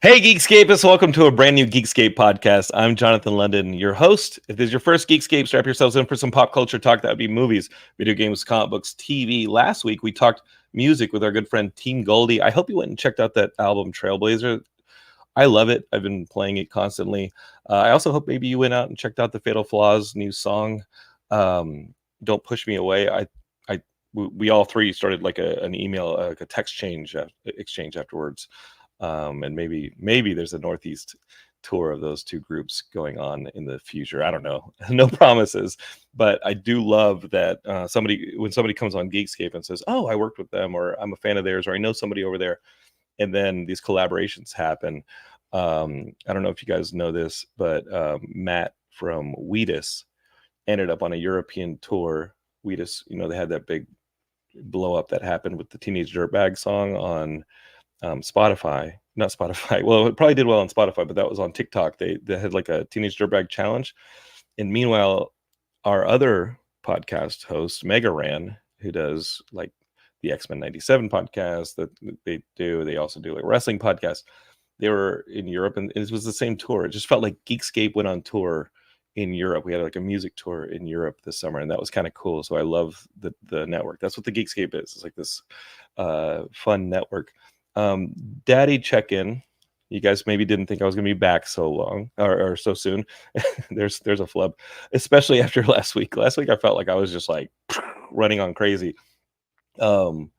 Hey, Geekscapists, welcome to a brand new Geekscape podcast. I'm Jonathan London, your host. If this is your first Geekscape, strap yourselves in for some pop culture talk. That would be movies, video games, comic books, TV. Last week, we talked music with our good friend Team Goldie. I hope you went and checked out that album, Trailblazer. I love it. I've been playing it constantly. I also hope maybe you went out and checked out the Fatal Flaws new song, Don't Push Me Away. We all three started like an email, a text exchange afterwards. And maybe there's a Northeast tour of those two groups going on in the future. I don't know. No promises, but I do love that when somebody comes on Geekscape and says, "Oh, I worked with them," or "I'm a fan of theirs," or "I know somebody over there," and then these collaborations happen. I don't know if you guys know this, but Matt from Wheatus ended up on a European tour. Wheatus, they had that big blow up that happened with the Teenage Dirtbag song on Spotify, not Spotify. Well, it probably did well on Spotify, but that was on TikTok. They had like a Teenage Dirtbag challenge. And meanwhile, our other podcast host, Mega Ran, who does like the X-Men 97 podcast that they also do like wrestling podcasts. They were in Europe and it was the same tour. It just felt like Geekscape went on tour in Europe. We had like a music tour in Europe this summer, and that was kind of cool. So I love the network. That's what the Geekscape is. It's like this fun network. Daddy check-in. You guys maybe didn't think I was gonna be back so long or so soon. there's a flub, especially after last week. Last week I felt like I was just like running on crazy. I'm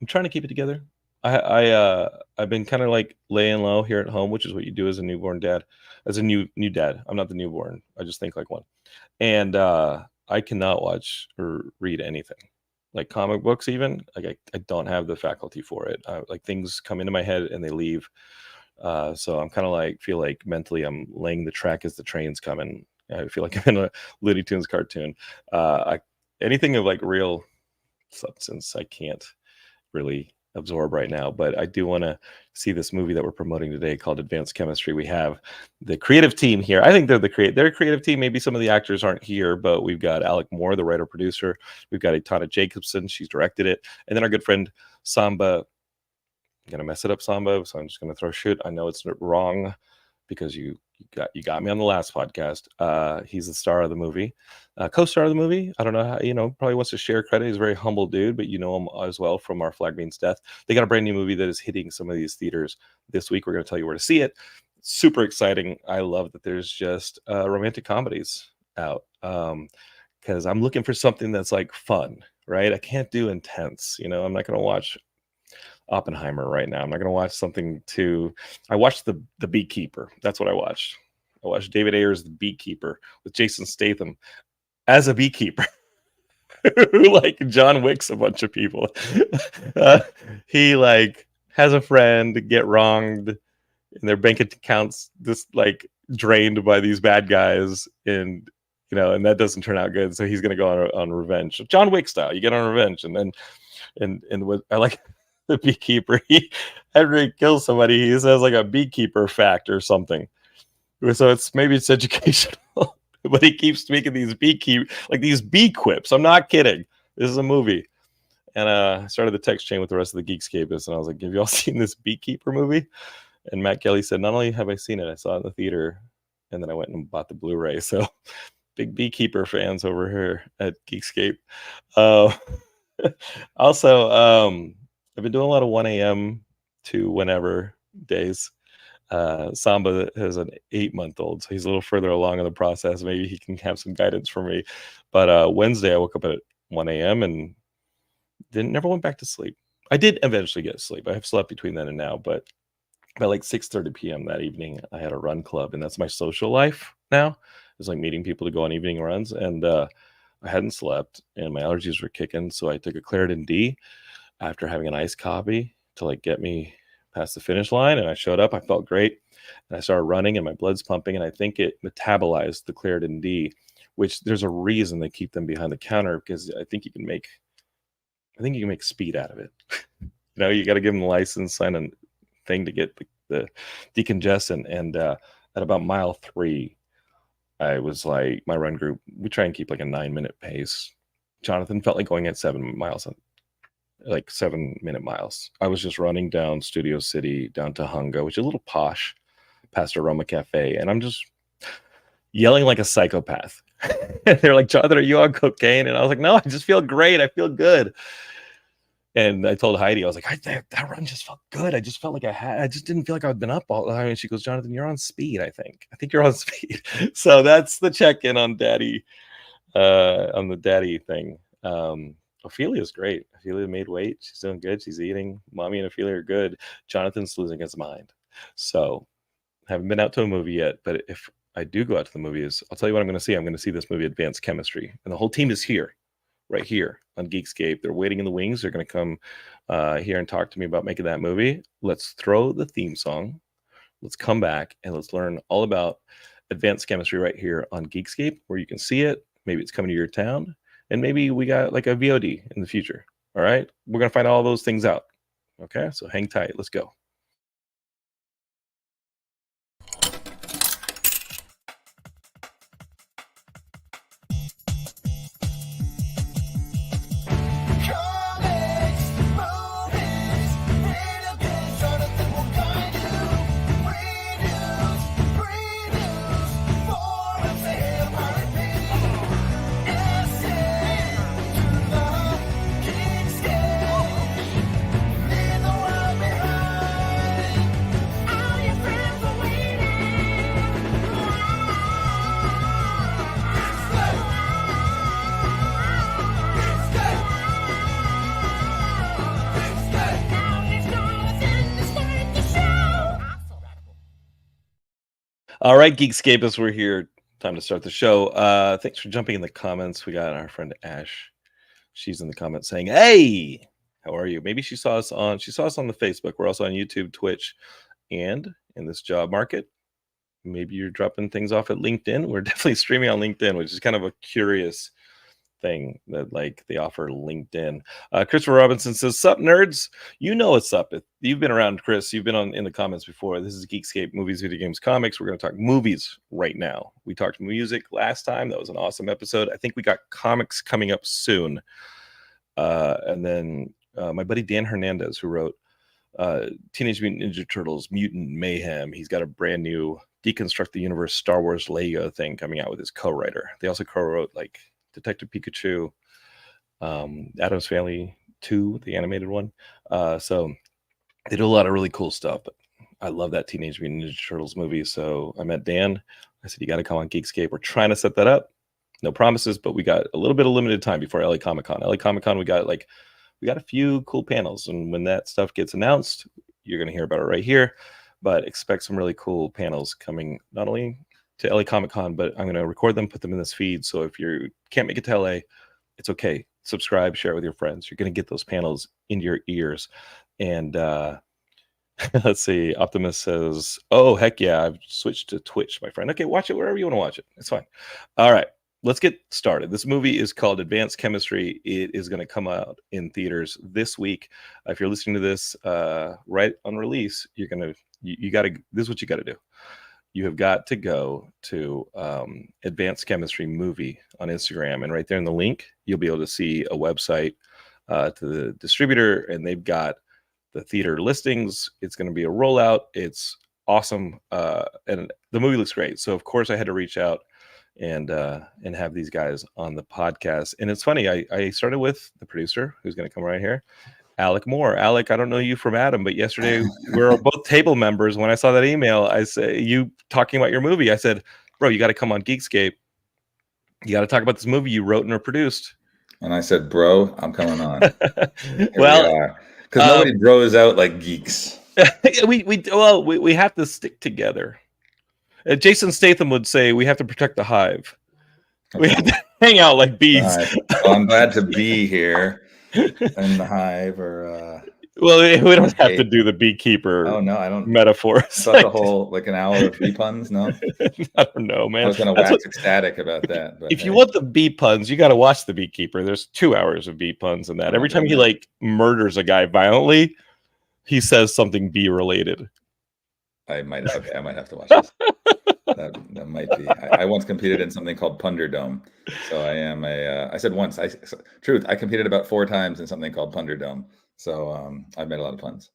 trying to keep it together. I've been kind of like laying low here at home, which is what you do as a newborn dad, as a new dad. I'm not the newborn. I just think like one. And I cannot watch or read anything. Like comic books, even like I don't have the faculty for it. Like things come into my head and they leave. So I'm kind of like feel like mentally I'm laying the track as the train's coming. I feel like I'm in a Looney Tunes cartoon. Anything of like real substance, I can't really absorb right now, but I do want to see this movie that we're promoting today called Advanced Chemistry. We have the creative team here. I think they're their creative team. Maybe some of the actors aren't here, but we've got Alec Moore, the writer producer. We've got Etana Jacobson, she's directed it, and then our good friend Samba. I'm gonna mess it up, Samba, so I'm just gonna throw shit. I know it's wrong because you got me on the last podcast. He's the star of the movie, co-star of the movie. I don't know how, probably wants to share credit. He's a very humble dude, but you know him as well from Our Flag Means Death. They got a brand new movie that is hitting some of these theaters this week. We're going to tell you where to see it. Super exciting. I love that there's just romantic comedies out because I'm looking for something that's like fun, right? I can't do intense. I'm not going to watch Oppenheimer right now. I'm not going to watch something too. I watched the Beekeeper. That's what I watched. I watched David Ayer's The Beekeeper with Jason Statham as a beekeeper who like John Wick's a bunch of people. He like has a friend get wronged and their bank accounts just like drained by these bad guys, and and that doesn't turn out good. So he's going to go on revenge, John Wick style. You get on revenge, and then and what I like. The beekeeper, after he kills somebody, he says like a beekeeper fact or something. So maybe it's educational, but he keeps speaking these these bee quips. I'm not kidding. This is a movie. And I started the text chain with the rest of the Geekscapists, and I was like, have y'all seen this Beekeeper movie? And Matt Kelly said, not only have I seen it, I saw it in the theater, and then I went and bought the Blu-ray. So big Beekeeper fans over here at Geekscape. Also, I've been doing a lot of 1 a.m. to whenever days. Samba has an 8-month-old, so he's a little further along in the process. Maybe he can have some guidance for me. But Wednesday, I woke up at 1 a.m. and never went back to sleep. I did eventually get sleep. I have slept between then and now, but by like 6:30 p.m. that evening, I had a run club, and that's my social life now. It's like meeting people to go on evening runs, and I hadn't slept, and my allergies were kicking, so I took a Claritin D after having an iced coffee to like get me past the finish line. And I showed up, I felt great. And I started running and my blood's pumping. And I think it metabolized the Claritin D, which there's a reason they keep them behind the counter, because I think you can make speed out of it. You got to give them the license, sign a thing to get the decongestant. And at about mile 3, I was like, my run group, we try and keep like a 9-minute pace. Jonathan felt like going at 7 miles like 7-minute miles. I was just running down Studio City, down to Hunga, which is a little posh, past Aroma Cafe, and I'm just yelling like a psychopath. They're like, Jonathan, are you on cocaine? And I was like, no, I just feel great. I feel good. And I told Heidi, I was like, that run just felt good. I just felt like I just didn't feel like I'd been up all the time. And she goes, Jonathan, you're on speed, I think you're on speed. So that's the check-in on Daddy, on the Daddy thing. Ophelia's great. Ophelia made weight. She's doing good. She's eating. Mommy and Ophelia are good. Jonathan's losing his mind. So haven't been out to a movie yet, but if I do go out to the movies, I'll tell you what I'm going to see. I'm going to see this movie, Advanced Chemistry. And the whole team is here, right here on Geekscape. They're waiting in the wings. They're going to come here and talk to me about making that movie. Let's throw the theme song. Let's come back and let's learn all about Advanced Chemistry right here on Geekscape, where you can see it. Maybe it's coming to your town. And maybe we got like a VOD in the future. All right. We're going to find all those things out. Okay. So hang tight. Let's go. All right, Geekscapists, we're here. Time to start the show. Thanks for jumping in the comments. We got our friend Ash. She's in the comments saying, hey, how are you? Maybe she saw us on the Facebook. We're also on YouTube, Twitch, and in this job market, maybe you're dropping things off at LinkedIn. We're definitely streaming on LinkedIn, which is kind of a curious thing that like they offer LinkedIn. Christopher Robinson says, sup nerds? You know what's up. If you've been around, Chris, you've been in the comments before. This is Geekscape, movies, video games, comics. We're going to talk movies right now. We talked music last time. That was an awesome episode. I think we got comics coming up soon. And then my buddy Dan Hernandez, who wrote Teenage Mutant Ninja Turtles, Mutant Mayhem. He's got a brand new Deconstruct the Universe Star Wars Lego thing coming out with his co-writer. They also co-wrote like Detective Pikachu, Addams Family 2, the animated one. So they do a lot of really cool stuff. But I love that Teenage Mutant Ninja Turtles movie. So I met Dan. I said, you got to come on Geekscape. We're trying to set that up. No promises, but we got a little bit of limited time before LA Comic Con. LA Comic Con, we got a few cool panels. And when that stuff gets announced, you're going to hear about it right here. But expect some really cool panels coming not only to LA Comic Con, but I'm going to record them, put them in this feed. So if you can't make it to LA, it's okay. Subscribe, share it with your friends. You're going to get those panels into your ears. And let's see. Optimus says, oh, heck yeah. I've switched to Twitch, my friend. Okay, watch it wherever you want to watch it. It's fine. All right, let's get started. This movie is called Advanced Chemistry. It is going to come out in theaters this week. If you're listening to this right on release, you're going to, you got to, this is what you got to do. You have got to go to Advanced Chemistry Movie on Instagram. And right there in the link, you'll be able to see a website to the distributor. And they've got the theater listings. It's going to be a rollout. It's awesome. And the movie looks great. So, of course, I had to reach out and have these guys on the podcast. And it's funny. I started with the producer, who's going to come right here, Alec Moore. Alec, I don't know you from Adam, but yesterday we were both table members. When I saw that email, I say, you talking about your movie. I said, bro, you got to come on Geekscape. You got to talk about this movie you wrote and or produced. And I said, bro, I'm coming on. Well, because nobody bros out like geeks. we have to stick together. Jason Statham would say we have to protect the hive. Okay. We have to hang out like bees. Well, I'm glad to be here. In the hive, or well, we don't have to do the beekeeper. Oh no, I don't. Metaphors. It's like the whole like an hour of bee puns. No, I don't know, man. I was gonna wax ecstatic about that. But if you want the bee puns, you got to watch The Beekeeper. There's 2 hours of bee puns in that. Every time he like murders a guy violently, he says something bee related. I might have to watch this. that might be. I once competed in something called Punderdome. So I am I said once. Truth. I competed about 4 times in something called Punderdome. So I've made a lot of puns.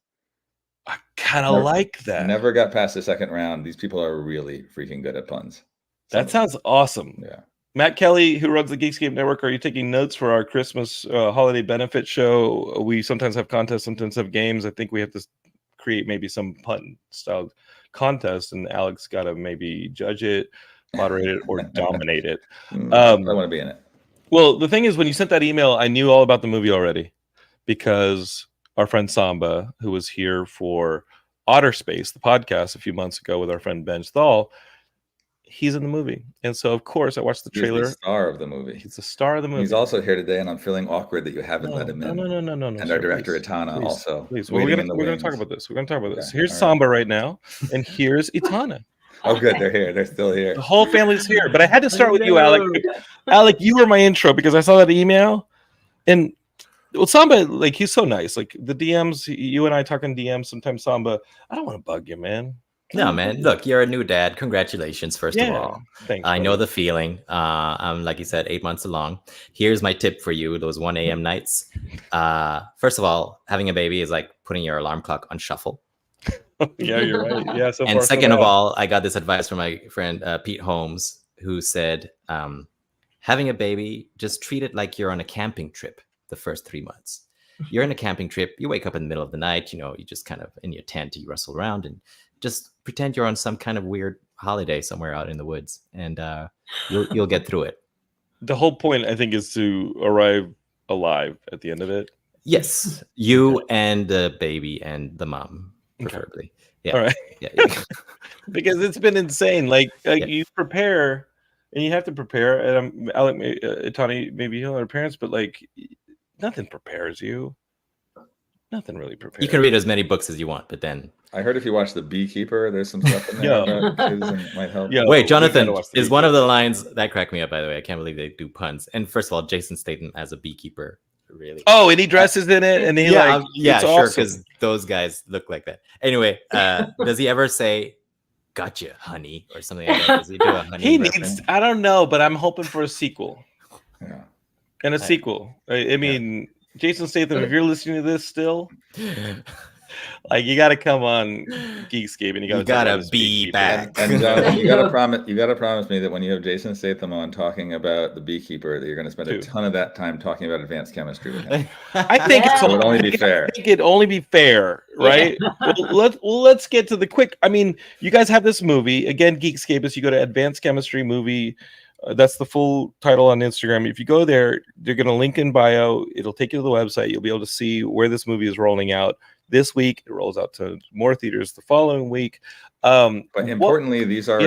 I kind of like that. Never got past the second round. These people are really freaking good at puns. That sounds awesome. Yeah. Matt Kelly, who runs the Geekscape Network, are you taking notes for our Christmas holiday benefit show? We sometimes have contests, sometimes have games. I think we have to create maybe some pun style contest, and Alex got to maybe judge it, moderate it, or dominate it. I want to be in it. Well, the thing is, when you sent that email, I knew all about the movie already because our friend Samba, who was here for Otter Space, the podcast a few months ago with our friend Ben Stahl, he's in the movie. And so, of course, I watched the trailer. He's the star of the movie. He's the star of the movie. He's also here today, and I'm feeling awkward that you haven't let him in. No. And our director, Etana, also. Please. Well, we're going to talk about this. We're going to talk about this. Here's all Samba right now, and here's Etana. Oh, good. They're here. They're still here. The whole family's here. But I had to start with you, Alec. Alec, you were my intro because I saw that email. And well, Samba, like, he's so nice. Like, the DMs, you and I talk in DMs sometimes, Samba. I don't want to bug you, man. No, man. Look, you're a new dad. Congratulations, first of all. Thanks. I know the feeling. I'm, like you said, 8 months along. Here's my tip for you, those 1 a.m. nights. First of all, having a baby is like putting your alarm clock on shuffle. Yeah, you're right. Yeah. So and second of all, I got this advice from my friend Pete Holmes, who said, having a baby, just treat it like you're on a camping trip the first 3 months. You're in a camping trip. You wake up in the middle of the night. You just kind of in your tent, you rustle around and just pretend you're on some kind of weird holiday somewhere out in the woods, and you'll get through it. The whole point, I think, is to arrive alive at the end of it. Yes, you and the baby and the mom, preferably. Yeah. All right. Yeah. Because it's been insane. Like you prepare, and you have to prepare. And Alec, Etana, maybe you know our parents, but like nothing prepares you. Nothing really prepares. You can read as many books as you want, but then I heard if you watch The Beekeeper, there's some stuff in there about kids and might help. Yeah. Wait, Jonathan, is one of the lines that cracked me up, by the way. I can't believe they do puns. And first of all, Jason Statham as a beekeeper, really. Oh, and he dresses in it, and he sure, awesome. because those guys look like that. Anyway, does he ever say, "Gotcha, honey," or something like that? Does he do a honey? He needs. I don't know, but I'm hoping for a sequel. Yeah. And a sequel. I mean, Jason Statham, if you're listening to this still, like, you got to come on Geekscape, and you got to be back. And Jonathan, you got to promise me that when you have Jason Statham on talking about The Beekeeper, that you're going to spend a ton of that time talking about advanced chemistry with him. I think it would only be fair. I think it'd only be fair, right? Let's get to the quick. I mean, you guys have this movie again, Geekscapists. You go to Advanced Chemistry Movie. That's the full title on Instagram. If you go there, they're going to link in bio. It'll take you to the website. You'll be able to see where this movie is rolling out this week. It rolls out to more theaters the following week. But importantly, these are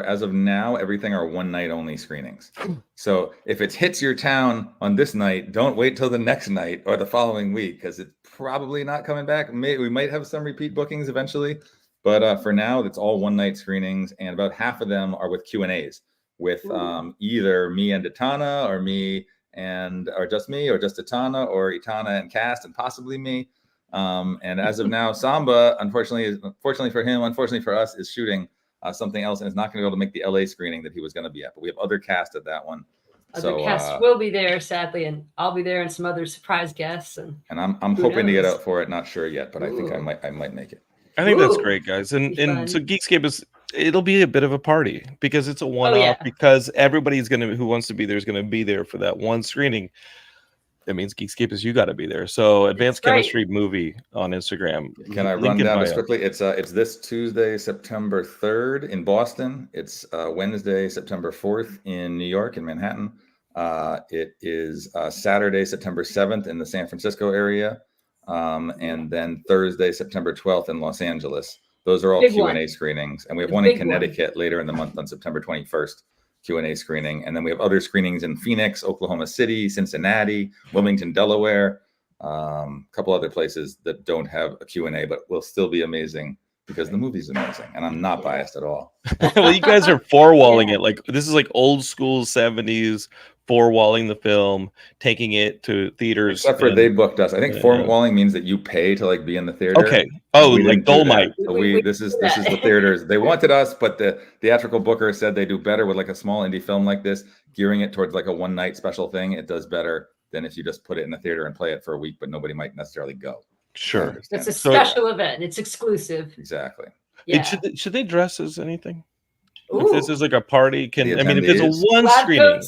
as of now, everything are one night only screenings. So if it hits your town on this night, don't wait till the next night or the following week, because it's probably not coming back. We might have some repeat bookings eventually, but for now, it's all one night screenings, and about half of them are with Q&As. With either me and Etana, or just me, or just Etana, or Etana and cast, and possibly me. And as of now, Samba, unfortunately for him, unfortunately for us, is shooting something else and is not going to be able to make the LA screening that he was going to be at. But we have other cast at that one. Other cast will be there, sadly, and I'll be there, and some other surprise guests. And I'm hoping to get out for it. Not sure yet, but I think I might make it. I think that's great, guys. And so Geekscape it'll be a bit of a party because it's a one-off, because everybody's who wants to be there is going to be there for that one screening. That means Geekscapists, you got to be there. So Advanced Chemistry Movie on Instagram. Can I run down this quickly? It's this Tuesday, September 3rd in Boston. It's Wednesday, September 4th in New York, in Manhattan. It is Saturday, September 7th in the San Francisco area. And then Thursday, September 12th in Los Angeles. Those are all Q&A screenings. And we have one in Connecticut later in the month on September 21st, Q&A screening. And then we have other screenings in Phoenix, Oklahoma City, Cincinnati, Wilmington, Delaware, a couple other places that don't have a Q&A, but will still be amazing because the movie's amazing. And I'm not biased at all. Well, you guys are four-walling it. Like, this is like old school 70s 4-walling the film, taking it to theaters. Except for they booked us. I think 4-walling means that you pay to like be in the theater. Okay. Oh, like Dolomite. So this is the theaters. They wanted us, but the theatrical booker said they do better with like a small indie film like this, gearing it towards like a one-night special thing. It does better than if you just put it in the theater and play it for a week, but nobody might necessarily go. Sure. It's a special event. It's exclusive. Exactly. Yeah. Should they dress as anything? Ooh. If this is like a party, if it's a one screening.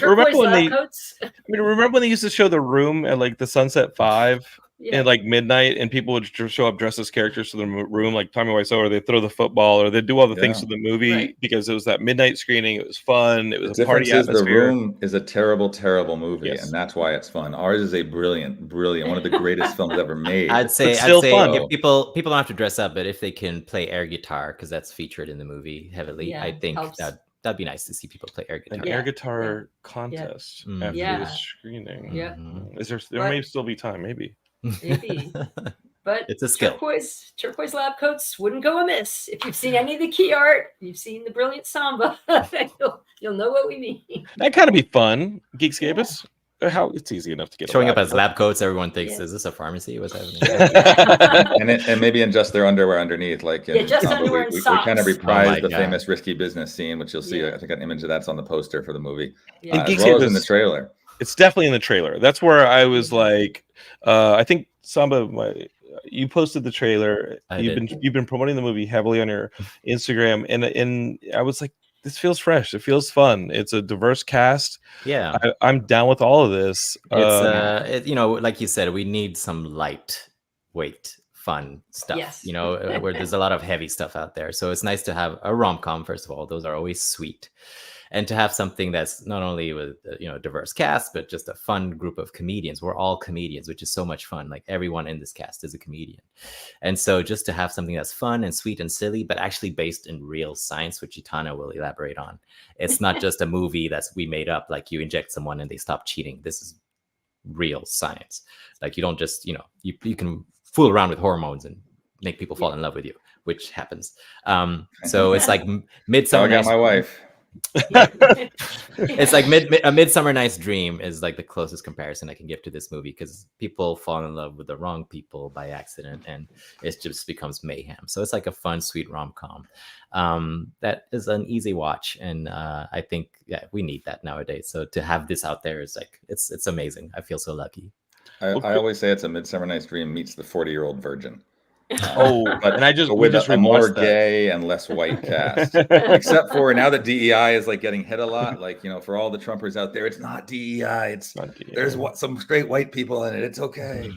Remember when they used to show The Room at like the Sunset 5 at like midnight, and people would show up dressed as characters to the room, like Tommy Wiseau, or they throw the football, or they do all the things to the movie because it was that midnight screening. It was fun. It was a party atmosphere. The Room is a terrible, terrible movie, and that's why it's fun. Ours is a brilliant, one of the greatest films ever made. I'd say fun. If people don't have to dress up, but if they can play air guitar, because that's featured in the movie heavily, I think that'd be nice to see people play air guitar. An air guitar contest after the screening. Yeah. Is there may still be time, maybe. But it's a skill. Turquoise lab coats wouldn't go amiss. If you've seen any of the key art, you've seen the brilliant Samba, you'll know what we mean. That kind of be fun, Geekscapists. How it's easy enough to get showing up as lab coats. Everyone thinks, is this a pharmacy? What's happening? and maybe in just their underwear underneath, like just underwear and socks. We kind of reprised the famous risky business scene, which you'll see. I think an image of that's on the poster for the movie, as well as in the trailer. It's definitely in the trailer. That's where I was like, I think Samba, you posted the trailer. You've been promoting the movie heavily on your Instagram, and I was like, this feels fresh. It feels fun. It's a diverse cast. Yeah, I'm down with all of this. It's like you said, we need some lightweight, fun stuff. Yes. Where there's a lot of heavy stuff out there. So it's nice to have a rom-com. First of all, those are always sweet. And to have something that's not only with a diverse cast, but just a fun group of comedians. We're all comedians, which is so much fun. Like everyone in this cast is a comedian. And so just to have something that's fun and sweet and silly, but actually based in real science, which Etana will elaborate on. It's not just a movie we made up, like you inject someone and they stop cheating. This is real science. Like you don't just, you can fool around with hormones and make people fall in love with you, which happens. So it's like Midsummer. I got my wife. It's like a Midsummer Night's Dream is like the closest comparison I can give to this movie, because people fall in love with the wrong people by accident and it just becomes mayhem. So it's like a fun, sweet rom-com that is an easy watch, and I think we need that nowadays. So to have this out there is like it's amazing. I feel so lucky. I always say it's a Midsummer Night's Dream meets the 40-year-old virgin. But with a more gay and less white cast, except for now that DEI is like getting hit a lot. Like for all the Trumpers out there, it's not DEI. There's some straight white people in it. It's okay.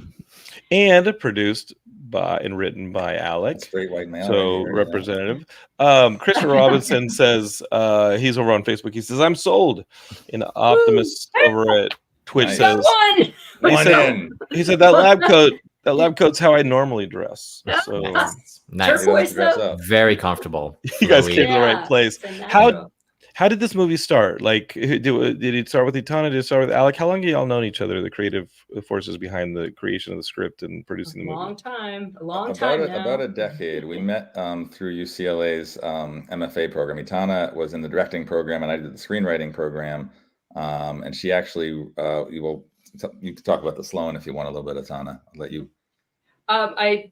And produced by and written by Alec, straight white man. So representative. Christopher Robinson says he's over on Facebook. He says I'm sold. And Optimus over at Twitch says he said that lab coat. That lab coat's how I normally dress. So nice. Very comfortable. You guys came to the right place. How did this movie start? Like, did it start with Etana? Did it start with Alec? How long have y'all known each other, the creative forces behind the creation of the script and producing the movie? A long time now. About a decade. We met through UCLA's MFA program. Etana was in the directing program, and I did the screenwriting program. And she actually, you can talk about the Sloan if you want a little bit, Etana. I'll let you. I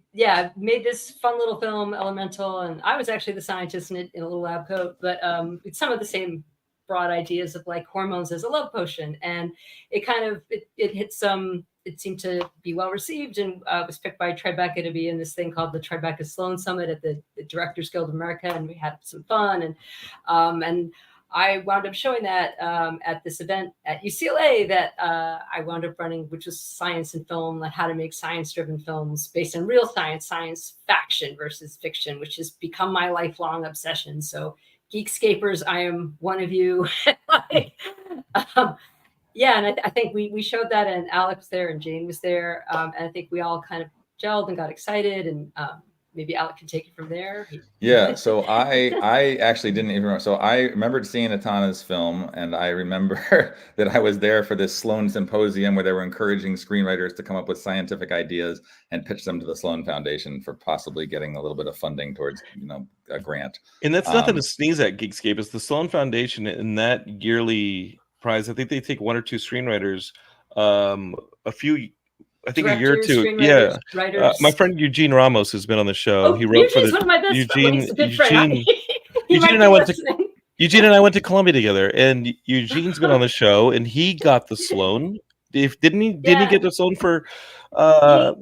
made this fun little film, Elemental, and I was actually the scientist in a little lab coat, but it's some of the same broad ideas of like hormones as a love potion, and it kind of it hit some. It seemed to be well received, and was picked by Tribeca to be in this thing called the Tribeca Sloan Summit at the Directors Guild of America, and we had some fun, and I wound up showing that at this event at UCLA that I wound up running, which was science and film, like how to make science-driven films based on real science faction versus fiction, which has become my lifelong obsession. So Geekscapers, I am one of you. And I think we showed that, and Alex was there and Jane was there. And I think we all kind of gelled and got excited, and maybe Alec can take it from there. Yeah, so I actually didn't even remember. So I remembered seeing Etana's film, and I remember that I was there for this Sloan Symposium where they were encouraging screenwriters to come up with scientific ideas and pitch them to the Sloan Foundation for possibly getting a little bit of funding towards, a grant. And that's nothing to sneeze at, Geekscape. It's the Sloan Foundation, and that yearly prize. I think they take 1 or 2 screenwriters. A few, I think a year or Directors, two. screenwriters, Yeah, writers. my friend Eugene Ramos has been on the show. He wrote for Eugene's one of my best Eugene. friends. He's a good friend. Eugene and I went to Eugene and I went to Columbia together, and Eugene's been on the show, and he got the Sloan. Didn't he get the Sloan for? Another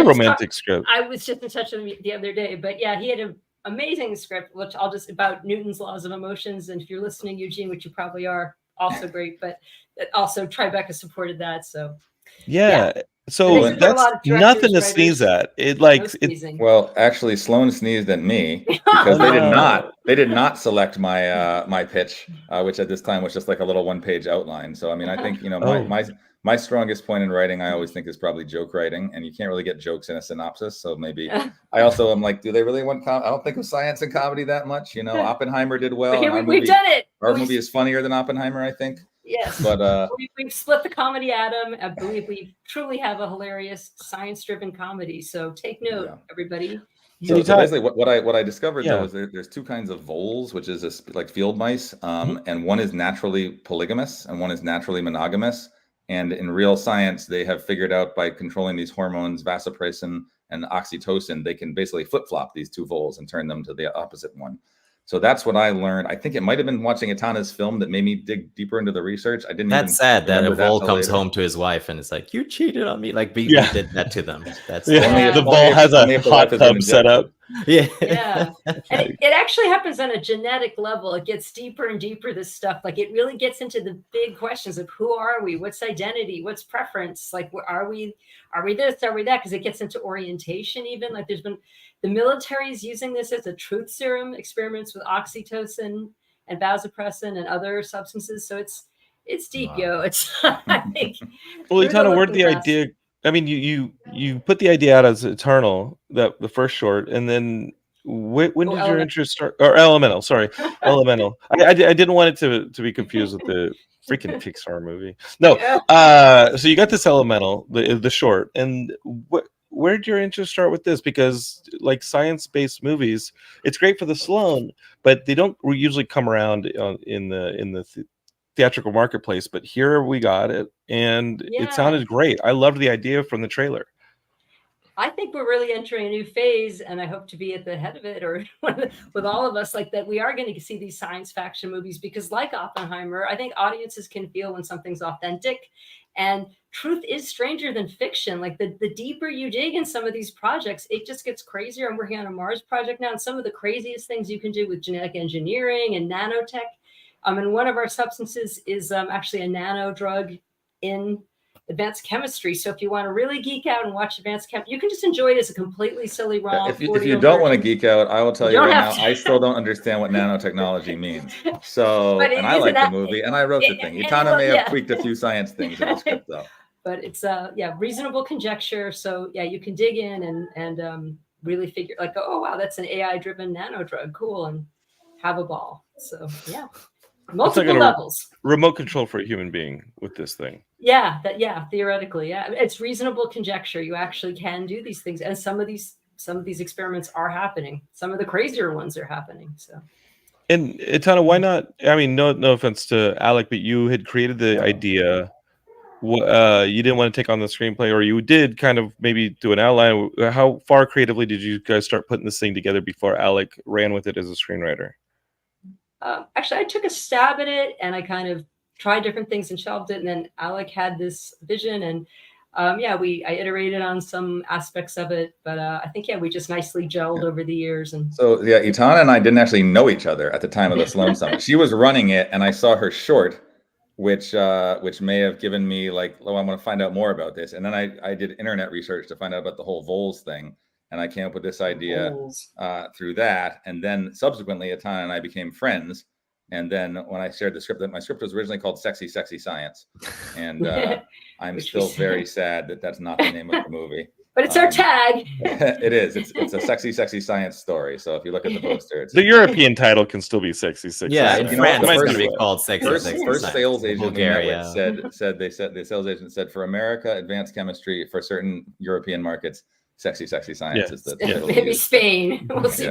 romantic script. I was just in touch with him the other day, but yeah, he had an amazing script, which about Newton's laws of emotions. And if you're listening, Eugene, which you probably are, also great. But also Tribeca supported that, so yeah. So that's nothing to sneeze at. Well, actually, Sloan sneezed at me because they did not select my my pitch, which at this time was just like a little 1-page outline. So I mean, I think my strongest point in writing, I always think, is probably joke writing, and you can't really get jokes in a synopsis. So maybe I also am like, do they really want? I don't think of science and comedy that much. Oppenheimer did well. But here we've done it. Our movie is funnier than Oppenheimer, I think. Yes, but we've split the comedy atom. I believe we truly have a hilarious science-driven comedy. So take note, everybody. So basically, what I discovered though is there's 2 kinds of voles, which is like field mice, and one is naturally polygamous and one is naturally monogamous. And in real science, they have figured out by controlling these hormones, vasopressin and oxytocin, they can basically flip-flop these 2 voles and turn them to the opposite one. So that's what I learned. I think it might have been watching Etana's film that made me dig deeper into the research. I didn't. That's sad that a vole comes home to his wife and it's like, you cheated on me. Like we did that to them. That's the vole has a hot tub set up. Yeah. And it actually happens on a genetic level. It gets deeper and deeper, this stuff. Like it really gets into the big questions of who are we? What's identity? What's preference? Like, are we this? Are we that? Because it gets into orientation even. Like there's been the military is using this as a truth serum, experiments with oxytocin and vasopressin and other substances. So it's deep, yo. It's I think. Well, Etana, where'd the idea? I mean, you put the idea out as Eternal, the first short, and then when did your interest start? Or Elemental, sorry, Elemental. I didn't want it to be confused with the freaking Pixar movie. No, so you got this Elemental, the short, and where did your interest start with this? Because like science-based movies, it's great for the Sloan, but they don't usually come around in the theatrical marketplace. But here we got it, and it sounded great. I loved the idea from the trailer. I think we're really entering a new phase, and I hope to be at the head of it, or with all of us, like that we are going to see these science fiction movies, because like Oppenheimer, I think audiences can feel when something's authentic, and truth is stranger than fiction. Like the deeper you dig in some of these projects, it just gets crazier. I'm working on a Mars project now, and some of the craziest things you can do with genetic engineering and nanotech. And one of our substances is actually a nano drug in advanced chemistry. So if you want to really geek out and watch advanced chem, you can just enjoy it as a completely silly romp. If you don't want to geek out, I will tell you right now, I still don't understand what nanotechnology means. So, and I like the movie, and I wrote the thing. Etana may have tweaked a few science things in the script, though. But it's reasonable conjecture. So yeah, you can dig in and really figure like, oh wow, that's an AI-driven nano drug, cool, and have a ball. So yeah. Multiple levels. Remote control for a human being with this thing. Theoretically, it's reasonable conjecture. You actually can do these things, and some of these experiments are happening. Some of the crazier ones are happening. So, and Etana, why not? I mean, no offense to Alec, but you had created the idea. You didn't want to take on the screenplay, or you did kind of maybe do an outline. How far creatively did you guys start putting this thing together before Alec ran with it as a screenwriter? Actually, I took a stab at it, and I kind of tried different things and shelved it. And then Alec had this vision, and I iterated on some aspects of it. But I think we just nicely gelled over the years. And so Etana and I didn't actually know each other at the time of the Sloan Summit. She was running it, and I saw her short, which may have given me like, I want to find out more about this. And then I did internet research to find out about the whole voles thing. And I came up with this idea through that. And then subsequently, Etana and I became friends. And then when I shared the script, my script was originally called Sexy, Sexy Science. And I'm still very sad that that's not the name of the movie. But it's our tag. It is. It's a sexy, sexy science story. So if you look at the poster, the European title can still be Sexy, Sexy. Yeah, in France, it's going to be called Sexy, Sexy. First sales agent Bulgaria said the sales agent said, for America, advanced chemistry, for certain European markets, Sexy, Sexy Science is the title. Maybe Spain. We'll see.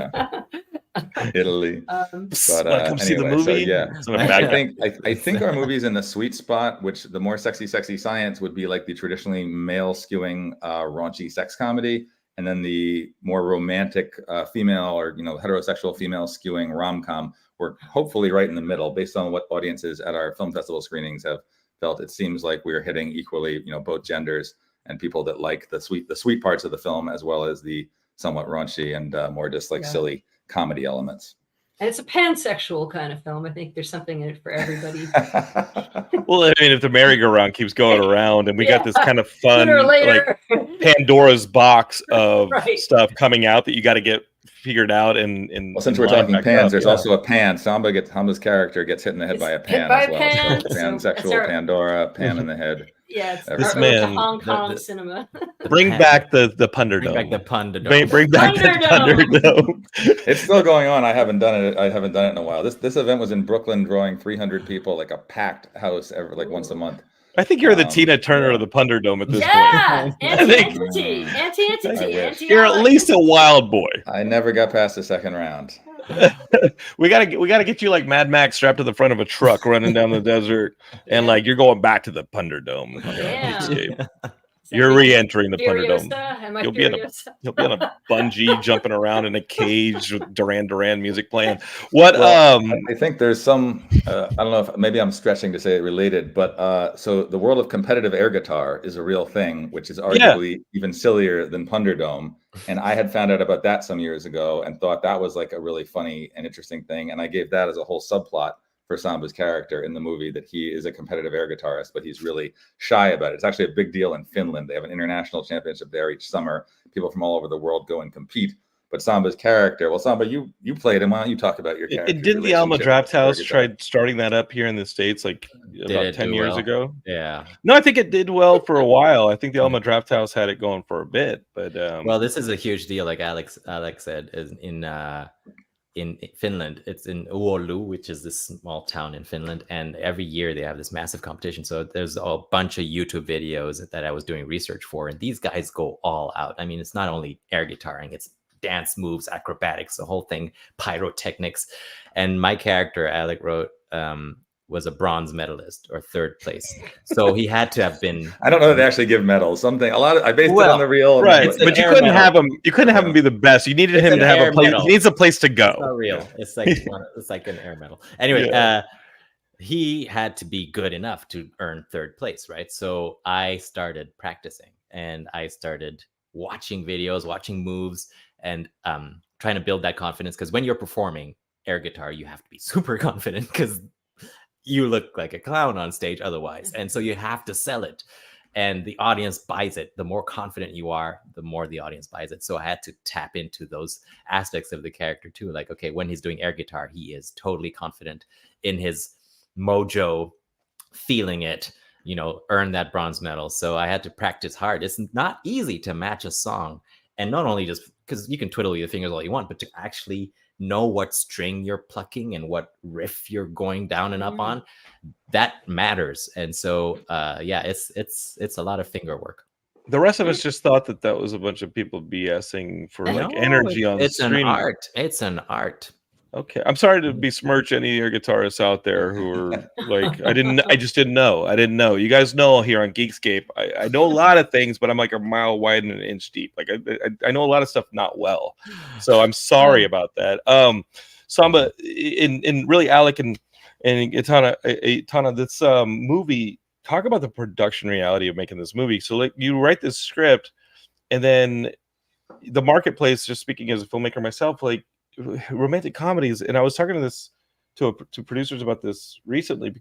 Italy. But come see the movie. So yeah, I think our movie's in the sweet spot, which the more sexy science would be like the traditionally male skewing raunchy sex comedy, and then the more romantic female or heterosexual female skewing rom-com. We're hopefully right in the middle, based on what audiences at our film festival screenings have felt. It seems like we're hitting equally, both genders and people that like the sweet parts of the film, as well as the somewhat raunchy and more just like silly comedy elements. And it's a pansexual kind of film. I think there's something in it for everybody. Well, I mean, if the merry-go-round keeps going around and we got this kind of fun, like Pandora's box of stuff coming out that you got to get figured out. And well, since we're talking pans, there's also a pan. Samba's character gets hit in the head by a pan as well. So pansexual Pandora, pan in the head. Yeah, this man, Hong Kong cinema. Bring back the Punderdome. Bring back the Punderdome. Bring back the Punderdome. It's still going on. I haven't done it in a while. This event was in Brooklyn, drawing 300 people, like a packed house once a month. I think you're the Tina Turner of the Punderdome at this point. Anti-entity. You're at least a wild boy. I never got past the second round. we gotta get you like Mad Max strapped to the front of a truck running down the desert, and like you're going back to the Punderdome. You're re-entering the Punderdome. You'll be on a bungee jumping around in a cage with Duran Duran music playing. I think there's some I don't know if maybe I'm stretching to say it related, but so the world of competitive air guitar is a real thing, which is arguably even sillier than Punderdome. And I had found out about that some years ago and thought that was like a really funny and interesting thing. And I gave that as a whole subplot for Samba's character in the movie, that he is a competitive air guitarist, but he's really shy about it. It's actually a big deal in Finland. They have an international championship there each summer. People from all over the world go and compete. But Samba's character, well, Samba, you played him. Why don't you talk about your character? Didn't the Alma Draft House try starting that up here in the States like about 10 years ago? Yeah. No, I think it did well for a while. I think the Alma Draft House had it going for a bit. But well, this is a huge deal, like Alex said, in Finland. It's in Oulu, which is this small town in Finland, and every year they have this massive competition. So there's a bunch of YouTube videos that I was doing research for, and these guys go all out. I mean, it's not only air guitaring, it's dance moves, acrobatics, the whole thing, pyrotechnics. And my character, Alec wrote, was a bronze medalist or third place. So he had to have been. I don't know that they actually give medals. I based it on the real. Right, but you couldn't have him. You couldn't have him be the best. You needed him to have a place. He needs a place to go. It's not real. It's like an air medal. Anyway, he had to be good enough to earn third place, right? So I started practicing, and I started watching videos, watching moves, and trying to build that confidence. Because when you're performing air guitar, you have to be super confident, because you look like a clown on stage otherwise. And so you have to sell it, and the audience buys it. The more confident you are, the more the audience buys it. So I had to tap into those aspects of the character too. Like, okay, when he's doing air guitar, he is totally confident in his mojo, feeling it, earn that bronze medal. So I had to practice hard. It's not easy to match a song, and not only just because you can twiddle your fingers all you want, but to actually know what string you're plucking and what riff you're going down and up on, that matters. And so it's a lot of finger work. The rest of us just thought that was a bunch of people BSing for energy on streaming. It's an art. Okay, I'm sorry to besmirch any air guitarists out there who are like, I just didn't know. You guys know here on Geekscape, I know a lot of things, but I'm like a mile wide and an inch deep. Like I know a lot of stuff not well, so I'm sorry about that. Samba, in really Alec and Etana, this movie, talk about the production reality of making this movie. So like you write this script, and then the marketplace, just speaking as a filmmaker myself, like romantic comedies, and I was talking to producers about this recently,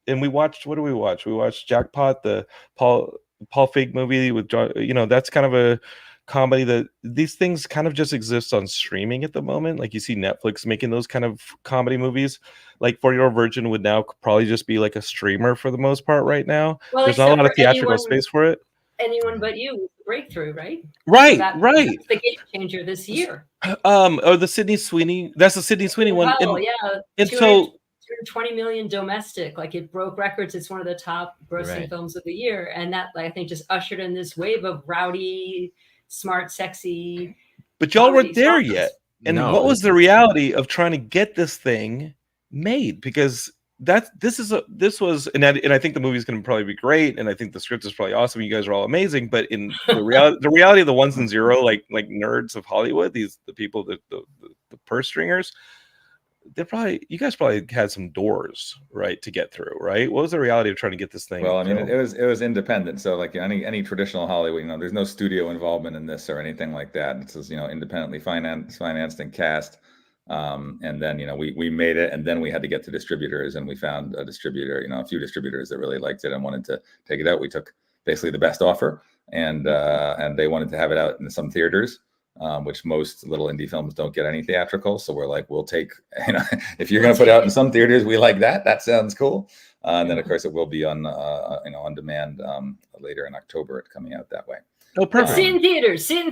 and we watched, what do we watch? We watched Jackpot, the Paul Feig movie with John. That's kind of a comedy that these things kind of just exist on streaming at the moment. Like you see Netflix making those kind of comedy movies. Like For Your Virgin would now probably just be like a streamer for the most part right now. Well, there's not a lot of theatrical space for it. Anyone But You, breakthrough, right? Right, so right. That's the game changer this year. Or the Sydney Sweeney. That's the Sydney Sweeney one. And so 220 million domestic, like it broke records. It's one of the top grossing films of the year, and that, like, I think, just ushered in this wave of rowdy, smart, sexy. But y'all weren't there yet. And what was the reality of trying to get this thing made? Because this was, and I think the movie's going to probably be great, and I think the script is probably awesome. You guys are all amazing, but in the reality of the ones and zero, like nerds of Hollywood, the people, the purse stringers, you guys probably had some doors, right, to get through, right? What was the reality of trying to get this thing? Well, I mean, it was independent. So like any traditional Hollywood, there's no studio involvement in this or anything like that. It's just, independently financed and cast. And then, we made it, and then we had to get to distributors, and we found a distributor, a few distributors that really liked it and wanted to take it out. We took basically the best offer, and they wanted to have it out in some theaters. Which most little indie films don't get any theatrical. So we're like, we'll take, if you're going to put it out in some theaters, we like that. That sounds cool. And then of course it will be on demand later in October. It's coming out that way. Oh, perfect. See it in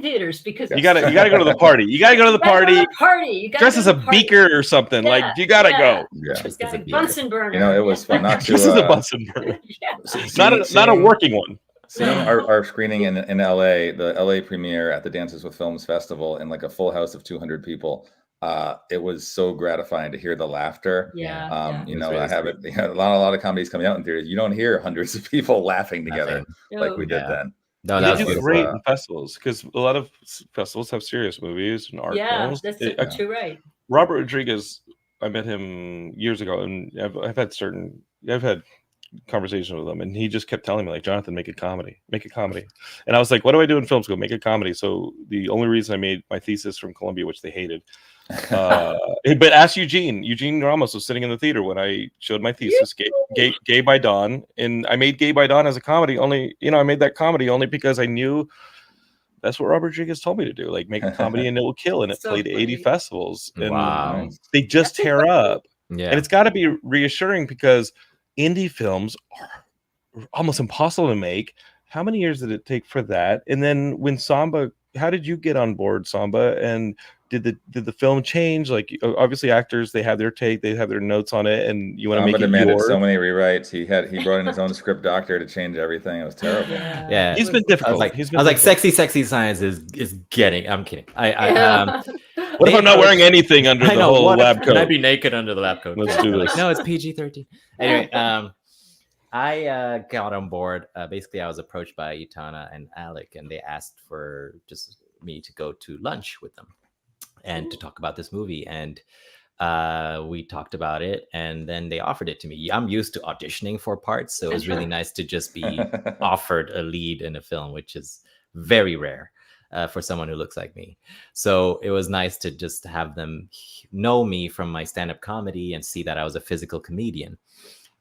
theaters because you gotta go to the party. You gotta go to the party. Dress as a beaker or something. Yeah, like you gotta go. Yeah. Bunsen burner. It was fun. Not to, this is a Bunsen burner. Not a working one. Seeing our screening in LA, the LA premiere at the Dances with Films Festival, in like a full house of 200 people, it was so gratifying to hear the laughter. I have it. A lot of comedies coming out in theaters. You don't hear hundreds of people laughing together like we did then. No, that was great in festivals, because a lot of festivals have serious movies and art films. That's too right. Robert Rodriguez, I met him years ago, and I've had conversation with him, and he just kept telling me, like, Jonathan, make a comedy. And I was like, what do I do in film school? Make a comedy. So the only reason I made my thesis from Columbia, which they hated, but ask Eugene Ramos was sitting in the theater when I showed my thesis, Gay by Dawn, and I made Gay by Dawn as a comedy. I made that comedy only because I knew that's what Robert Rodriguez told me to do, like, make a comedy and it will kill, and it played 80 festivals, and they just tear up. And it's got to be reassuring, because indie films are almost impossible to make. How many years did it take for that? And then when Samba, how did you get on board Samba? And did the film change? Like, obviously actors, they have their take, they have their notes on it, and you want to make it demanded yours. So many rewrites. He brought in his own script doctor to change everything. It was terrible. Yeah, he's been difficult. I was like, sexy science is getting. I'm kidding. What if I'm not wearing anything under the whole lab coat? Can I be naked under the lab coat? Let's do this. No, it's PG-13. Anyway, I got on board. Basically, I was approached by Etana and Alec, and they asked for just me to go to lunch with them and to talk about this movie. And we talked about it, and then they offered it to me. I'm used to auditioning for parts, so it was really nice to just be offered a lead in a film, which is very rare for someone who looks like me. So it was nice to just have them know me from my stand-up comedy and see that I was a physical comedian.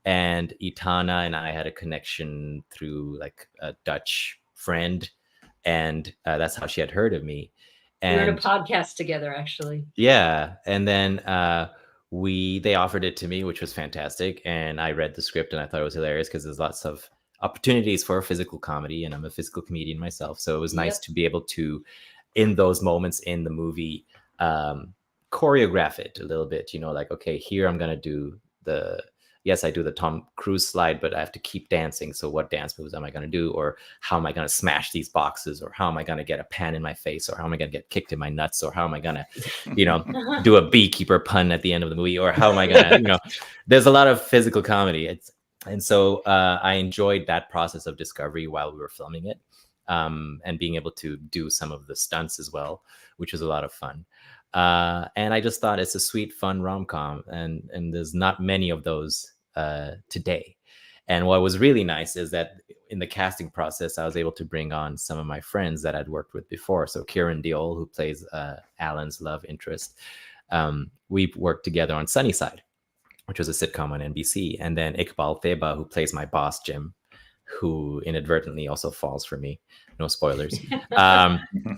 And Etana and I had a connection through like a Dutch friend, and that's how she had heard of me. And we were in a podcast together, actually. Yeah, and then they offered it to me, which was fantastic. And I read the script, and I thought it was hilarious, because there's lots of opportunities for a physical comedy, and I'm a physical comedian myself. So it was nice to be able to, in those moments in the movie, choreograph it a little bit. Like, okay, here I'm gonna do I do the Tom Cruise slide, but I have to keep dancing. So what dance moves am I going to do? Or how am I going to smash these boxes? Or how am I going to get a pan in my face? Or how am I going to get kicked in my nuts? Or how am I going to, do a beekeeper pun at the end of the movie? Or how am I going to, there's a lot of physical comedy. And so I enjoyed that process of discovery while we were filming it, and being able to do some of the stunts as well, which was a lot of fun. And I just thought it's a sweet, fun rom-com, and there's not many of those today. And what was really nice is that in the casting process, I was able to bring on some of my friends that I'd worked with before. So Kieran Diol, who plays Alan's love interest, we worked together on Sunnyside, which was a sitcom on NBC. And then Iqbal Theba, who plays my boss, Jim, who inadvertently also falls for me. No spoilers.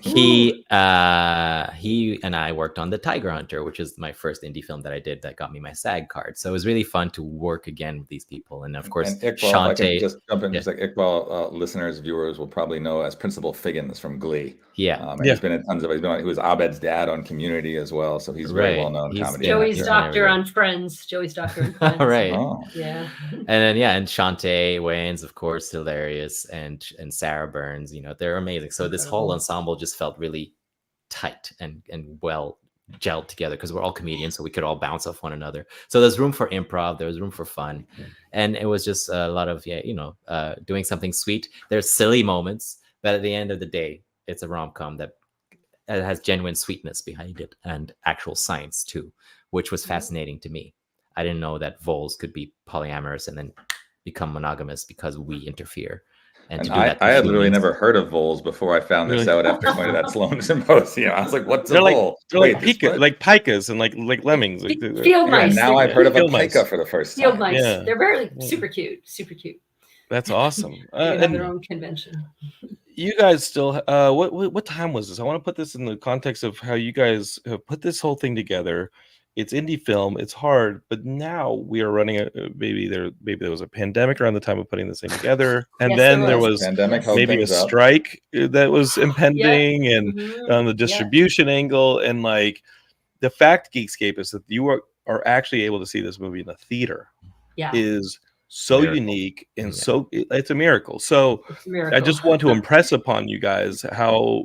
He and I worked on The Tiger Hunter, which is my first indie film that I did that got me my SAG card. So it was really fun to work again with these people. And of course, Iqbal, Shantae. Just jump in, just like Iqbal, listeners, viewers will probably know as Principal Figgins from Glee. He's been in tons of. He was Abed's dad on Community as well, so he's very well known comedy. Joey's doctor on Friends. Right. Oh. Yeah. And then and Shantae Wayans, of course, hilarious, and Sarah Burns. They're amazing. So this whole ensemble just felt really tight and well gelled together because we're all comedians, so we could all bounce off one another. So there's room for improv, there was room for fun, and it was just a lot of doing something sweet. There's silly moments, but at the end of the day, it's a rom-com that has genuine sweetness behind it and actual science too, which was fascinating to me. I didn't know that voles could be polyamorous and then become monogamous because we interfere. And I had literally never heard of voles before I found this out after going to that Sloan Symposium. I was like, "What's a vole?" They're like pikas and like lemmings. Field mice. Now I've heard of a pika for the first time. Field mice. Yeah. They're very super cute. Super cute. That's awesome. They have their own convention. You guys still what time was this? I want to put this in the context of how you guys have put this whole thing together. It's indie film. It's hard, but now we are running maybe there was a pandemic around the time of putting this thing together, and then there was maybe a strike that was impending, and on the distribution angle, and like the fact, Geekscape, is that you are actually able to see this movie in a theater. Is so unique and so it's a miracle. So I just want to impress upon you guys how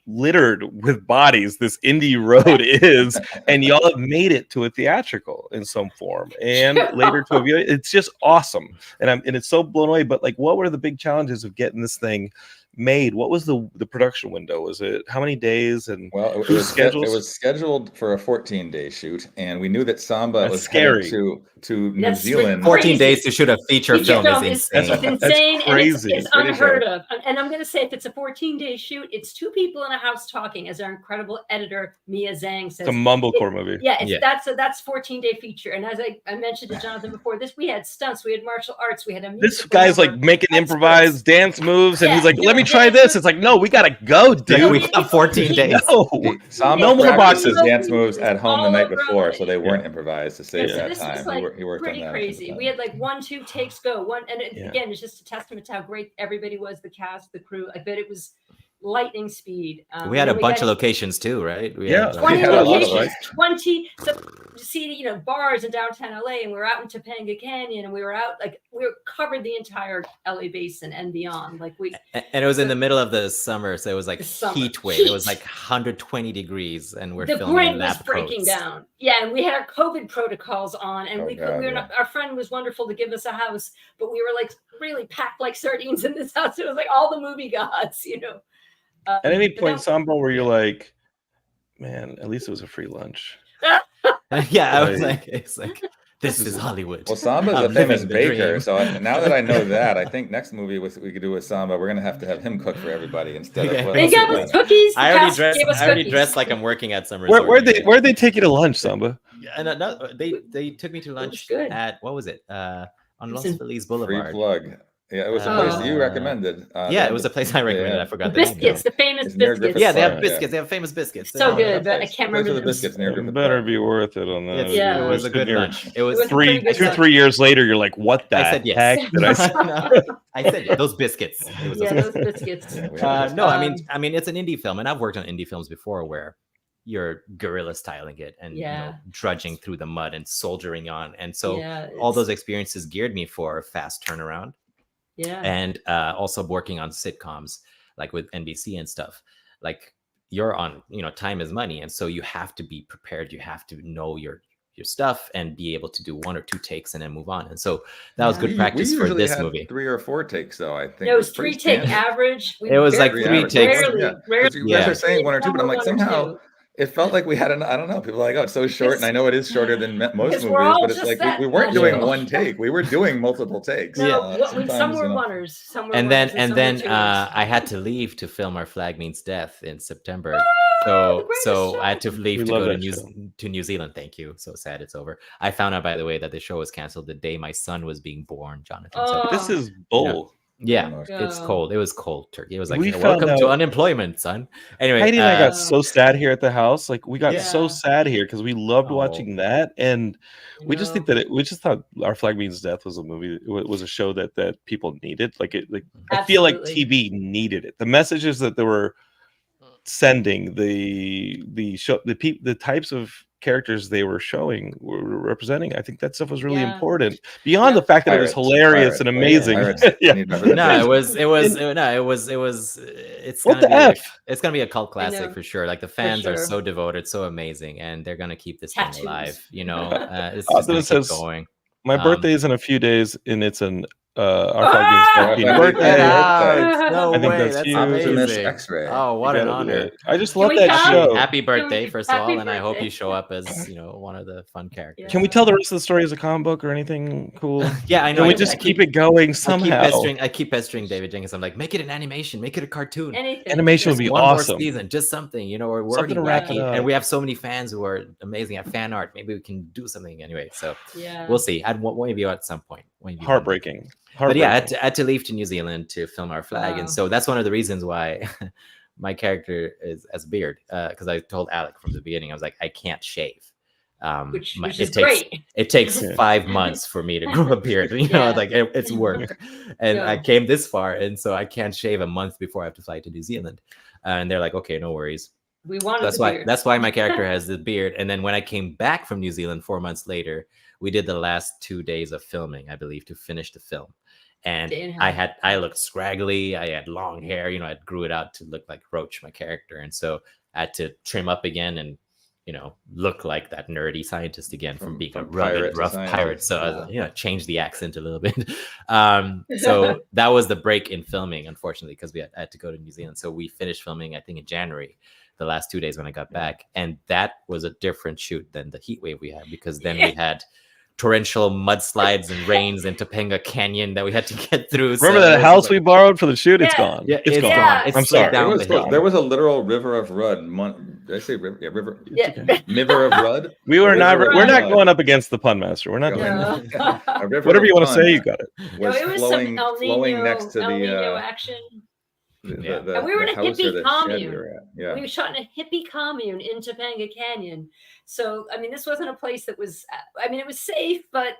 littered with bodies this indie road is, and y'all have made it to a theatrical in some form and later to a view. It's just awesome, and it's so blown away. But like, what were the big challenges of getting this thing made? What was the production window? Was it how many days? And it was scheduled for a 14-day shoot, and we knew that Samba was scary to New Zealand. 14 days to shoot a feature film is insane. It's insane. That's crazy. It's unheard of. And I'm going to say, if it's a 14-day shoot, it's two people in a house talking, as our incredible editor Mia Zhang says. It's a mumblecore movie. That's 14-day feature. And as I mentioned to Jonathan before, we had stunts, we had martial arts, we had a this guy's like making improvised dance moves, and he's like, "Let me try this." It's like, no, we gotta go, dude. We got 14 days. No more boxes. Dance moves at home the night before, so they weren't improvised to save that time. He worked pretty on that. Crazy. We had like 1-2 takes go. Again, it's just a testament to how great everybody was, the cast, the crew. I bet it was lightning speed. We had a bunch of locations too, right? We had 20 locations, 20 bars in downtown LA, and we were out in Topanga Canyon, and we were covered the entire LA basin and beyond. And it was in the middle of the summer, so it was like heat wave. It was like 120 degrees, and we're filming grid was breaking down. Yeah, and we had our COVID protocols on, and our friend was wonderful to give us a house, but we were like really packed like sardines in this house. It was like all the movie gods, At any point, Samba, where you're like, man, at least it was a free lunch. I was like, it's like, this is Hollywood. Well, Samba's a famous baker, so now that I know that, I think next movie we could do with Samba, we're gonna have to have him cook for everybody instead of. They gave us cookies. I already dressed like I'm working at some resort. Where'd they take you to lunch, Samba? They took me to lunch at what was it? On Los Feliz Boulevard. Free plug. Yeah, it was a place you recommended. It was a place I recommended. I forgot the biscuits, the famous biscuits. Yeah, they have biscuits. They have famous biscuits. So good, but I can't remember the biscuits. It better be worth it on that. It was a good lunch. It was 3 years later. You're like, what the heck did I say? I said those biscuits. Those biscuits. No, I mean, it's an indie film, and I've worked on indie films before where you're guerrilla styling it and drudging through the mud and soldiering on, and so all those experiences geared me for a fast turnaround. And also working on sitcoms like with NBC and stuff, like you're on, time is money. And so you have to be prepared. You have to know your stuff and be able to do 1 or 2 takes and then move on. And so that was good practice for this movie. 3 or 4 takes, though, I think. It was 3 take average. It was like 3 takes. Rarely. You guys are saying 1 or 2, but I'm like, somehow it felt like we had I don't know. People are like, oh, it's so short. And I know it is shorter than most movies, but it's like we weren't doing 1 take. We were doing multiple takes. Some were runners. And then I had to leave to film Our Flag Means Death in September. So I had to leave to go to New Zealand. Thank you. So sad it's over. I found out, by the way, that the show was canceled the day my son was being born, Jonathan. So this is bull. Yeah, it's cold. It was cold turkey. It was like, welcome to unemployment, son. Anyway, Heidi and I got so sad here at the house. Like, we got so sad here because we loved watching that, and we just think that we just thought Our Flag Means Death was a movie. It was a show that people needed. I feel like TV needed it. The messages that they were sending, the show, the types of characters they were showing were representing. I think that stuff was really Yeah. important beyond the fact that it was hilarious and amazing. It's gonna be a cult classic for sure. Like the fans are so devoted, so amazing, and they're gonna keep this thing alive. You know, it's just gonna keep going. My birthday is in a few days, and it's an our birthday. No I think way, that's amazing. X-ray. Oh, what an honor! I just love that show. Happy birthday, first of all, and I hope you show up as one of the fun characters. Can we tell the rest of the story as a comic book or anything cool? Yeah, I know. Can we just keep it going somehow? I keep pestering David Jenkins. I'm like, make it an animation, make it a cartoon. Animation would be awesome. More season, just something. We're already wacky, and we have so many fans who are amazing at fan art. Maybe we can do something anyway. So we'll see. I'd maybe at some point. Heartbreaking. But yeah, I had to leave to New Zealand to film our flag, and so that's one of the reasons why my character has a beard. Because I told Alec from the beginning, I was like, I can't shave. Which is great. It takes 5 months for me to grow a beard. Like it's work, and I came this far, and so I can't shave a month before I have to fly to New Zealand. And they're like, okay, no worries. We wanted beard. That's why my character has the beard. And then when I came back from New Zealand 4 months later, we did the last 2 days of filming, I believe, to finish the film. And I looked scraggly. I had long hair. I grew it out to look like Roach, my character. And so I had to trim up again and, look like that nerdy scientist again from being a rugged, rough pirate. So I changed the accent a little bit. So that was the break in filming, unfortunately, because we had to go to New Zealand. So we finished filming, I think, in January, the last 2 days when I got back. And that was a different shoot than the heat wave we had, because then we had torrential mudslides and rains in Topanga Canyon that we had to get through. Remember that house we borrowed for the shoot? It's gone. Yeah, it's gone. I'm sorry. There was a literal river of Rud. Did I say river? Yeah, river. Yeah. River of Rud. We're not going up against the pun master. We're not doing that. Whatever you want to say, you got it. It was flowing next to the action. And we were in a hippie commune. We were shot in a hippie commune in Topanga Canyon. So, this wasn't a place that was, it was safe, but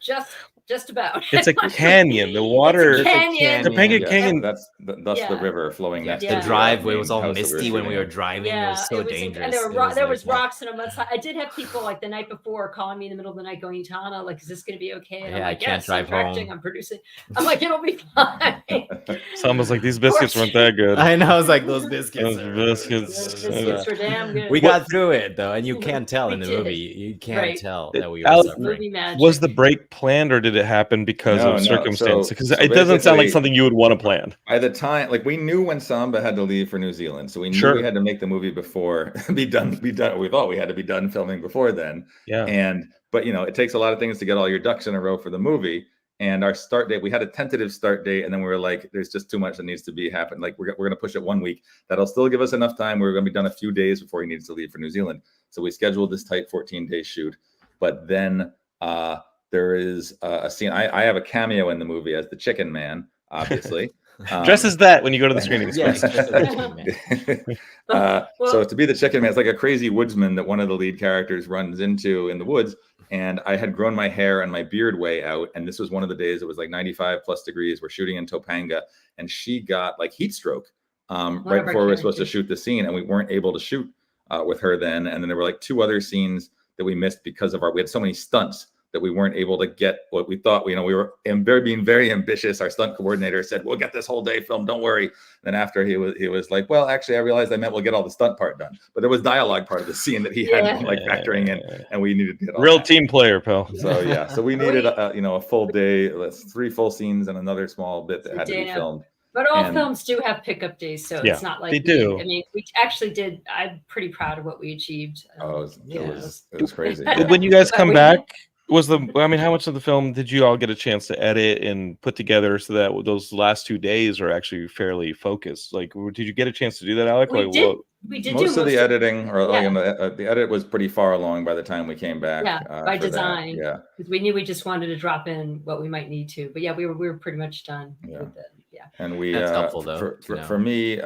just about. It's a canyon. The water. Topanga Canyon. That's the river flowing next to the driveway was all misty when we were driving. It was so dangerous. And there was rocks and a mudslide. I did have people like the night before calling me in the middle of the night going, Etana, like, is this going to be okay? And I'm like, I can't drive home. I'm producing. I'm like, it'll be fine. Someone's like, these biscuits weren't that good. I know. I was like, those biscuits. Those biscuits were damn good. We got through it though, and you can't tell in the movie. You can't tell that we were suffering. Was the break planned, or did it happen because of circumstance? Because it doesn't sound like something you would want to plan. By the time, we knew when Samba had to leave for New Zealand, so we knew we had to make the movie before be done. We thought we had to be done filming before then. But it takes a lot of things to get all your ducks in a row for the movie. And our start date, we had a tentative start date, and then we were like, there's just too much that needs to be happen. Like, we're going to push it 1 week. That'll still give us enough time. We're going to be done a few days before he needs to leave for New Zealand. So we scheduled this tight 14-day shoot. But then there is a scene. I have a cameo in the movie as the Chicken Man, obviously. Dress as that when you go to the screening. So to be the Chicken Man, it's like a crazy woodsman that one of the lead characters runs into in the woods. And I had grown my hair and my beard way out. And this was one of the days it was like 95 plus degrees. We're shooting in Topanga, and she got like heat stroke right before we were supposed to shoot the scene. And we weren't able to shoot with her then. And then there were like 2 other scenes that we missed because we had so many stunts that we weren't able to get what we thought. We were being very ambitious. Our stunt coordinator said, "We'll get this whole day filmed. Don't worry." Then after he was like, "Well, actually, I realized I meant we'll get all the stunt part done." But there was dialogue part of the scene that he had factoring in, and we needed to get all real that. Team player, pal. So we needed a full day. 3 full scenes and another small bit that had to be filmed. But all films do have pickup days, so it's not like they do. We actually did. I'm pretty proud of what we achieved. It was crazy. When you guys come back, how much of the film did you all get a chance to edit and put together so that those last 2 days are actually fairly focused? Like, did you get a chance to do that, Alec? We did. Most of the editing, the edit was pretty far along by the time we came back. By design. Because we knew we just wanted to drop in what we might need to. But we were pretty much done. And we that's helpful though. For me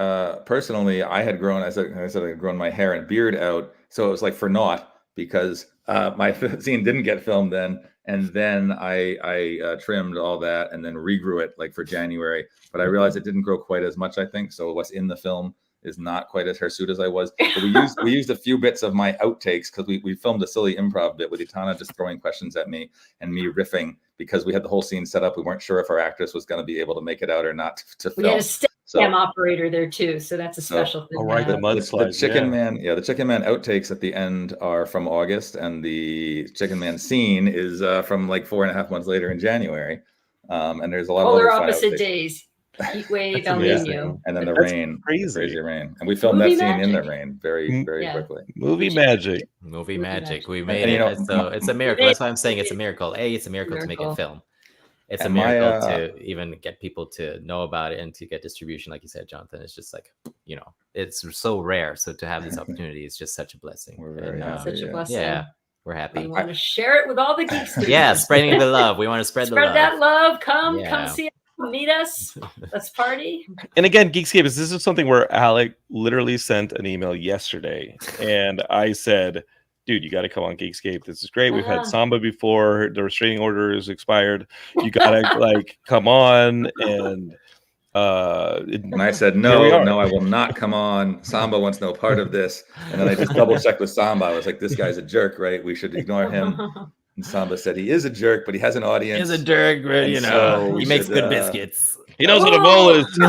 personally, I had grown. I said I had grown my hair and beard out, so it was like for naught, because my scene didn't get filmed then, and then I trimmed all that and then regrew it like for January. But I realized it didn't grow quite as much, I think. So what's in the film is not quite as hirsute as I was. But we used a few bits of my outtakes because we filmed a silly improv bit with Etana just throwing questions at me and me riffing because we had the whole scene set up. We weren't sure if our actress was going to be able to make it out or not to film. We had a cam operator there too, so that's a special thing. All right, the Chicken Man, the Chicken Man outtakes at the end are from August, and the Chicken Man scene is from like 4.5 months later in January. And there's a lot of other opposite days. Heat wave, El Nino. And then the rain, crazy rain. And we filmed that scene in the rain very quickly. Movie magic. We made it. So it's a miracle. That's why I'm saying it's a miracle. It's a miracle to make a film. It's a miracle to even get people to know about it and to get distribution, like you said, Jonathan. It's just like, it's so rare. So to have this opportunity is just such a blessing. We're very happy. Such a blessing. Yeah. We're happy. We want to share it with all the geeks. Yeah, spreading the love. We want to spread the love. Spread that love. Come see us. Meet us. Let's party. And again, Geekscapists, this is something where Alec literally sent an email yesterday, and I said, dude, you got to come on Geekscape. This is great. We've had Samba before. The restraining order is expired. You got to come on. And I said, no, I will not come on. Samba wants no part of this. And then I just double checked with Samba. I was like, this guy's a jerk, right? We should ignore him. And Samba said he is a jerk, but he has an audience. He's a jerk, right? So he makes good biscuits. He knows what a bowl is. We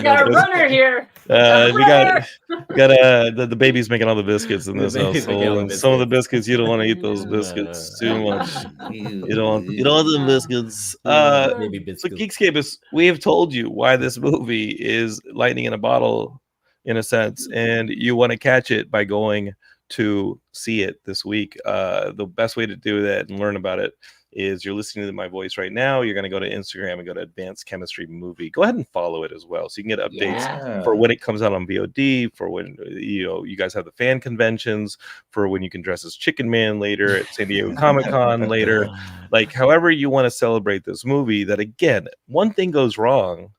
got a runner here. We got the baby's making all the biscuits in this household. And some of the biscuits, you don't want to eat those biscuits too much. You don't want the biscuits. So Geekscapists, we have told you why this movie is lightning in a bottle, in a sense, and you want to catch it by going to see it this week. The best way to do that and learn about it is you're listening to my voice right now. You're going to go to Instagram and go to Advanced Chemistry Movie. Go ahead and follow it as well, so you can get updates for when it comes out on VOD, for when you guys have the fan conventions, for when you can dress as Chicken Man later at San Diego Comic-Con later. Like, however you want to celebrate this movie, that again, one thing goes wrong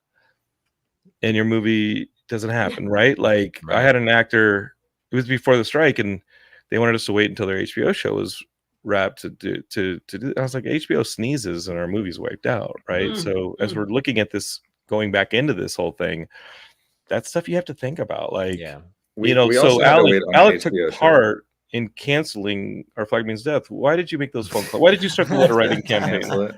and your movie doesn't happen, right? Like, I had an actor, it was before the strike, and they wanted us to wait until their HBO show was wrapped to do. I was like, HBO sneezes and our movie's wiped out, right? So as we're looking at this, going back into this whole thing, that's stuff you have to think about. Like, so Alec took part in canceling Our Flag Means Death. Why did you make those phone calls? Why did you start the letter writing campaign? Why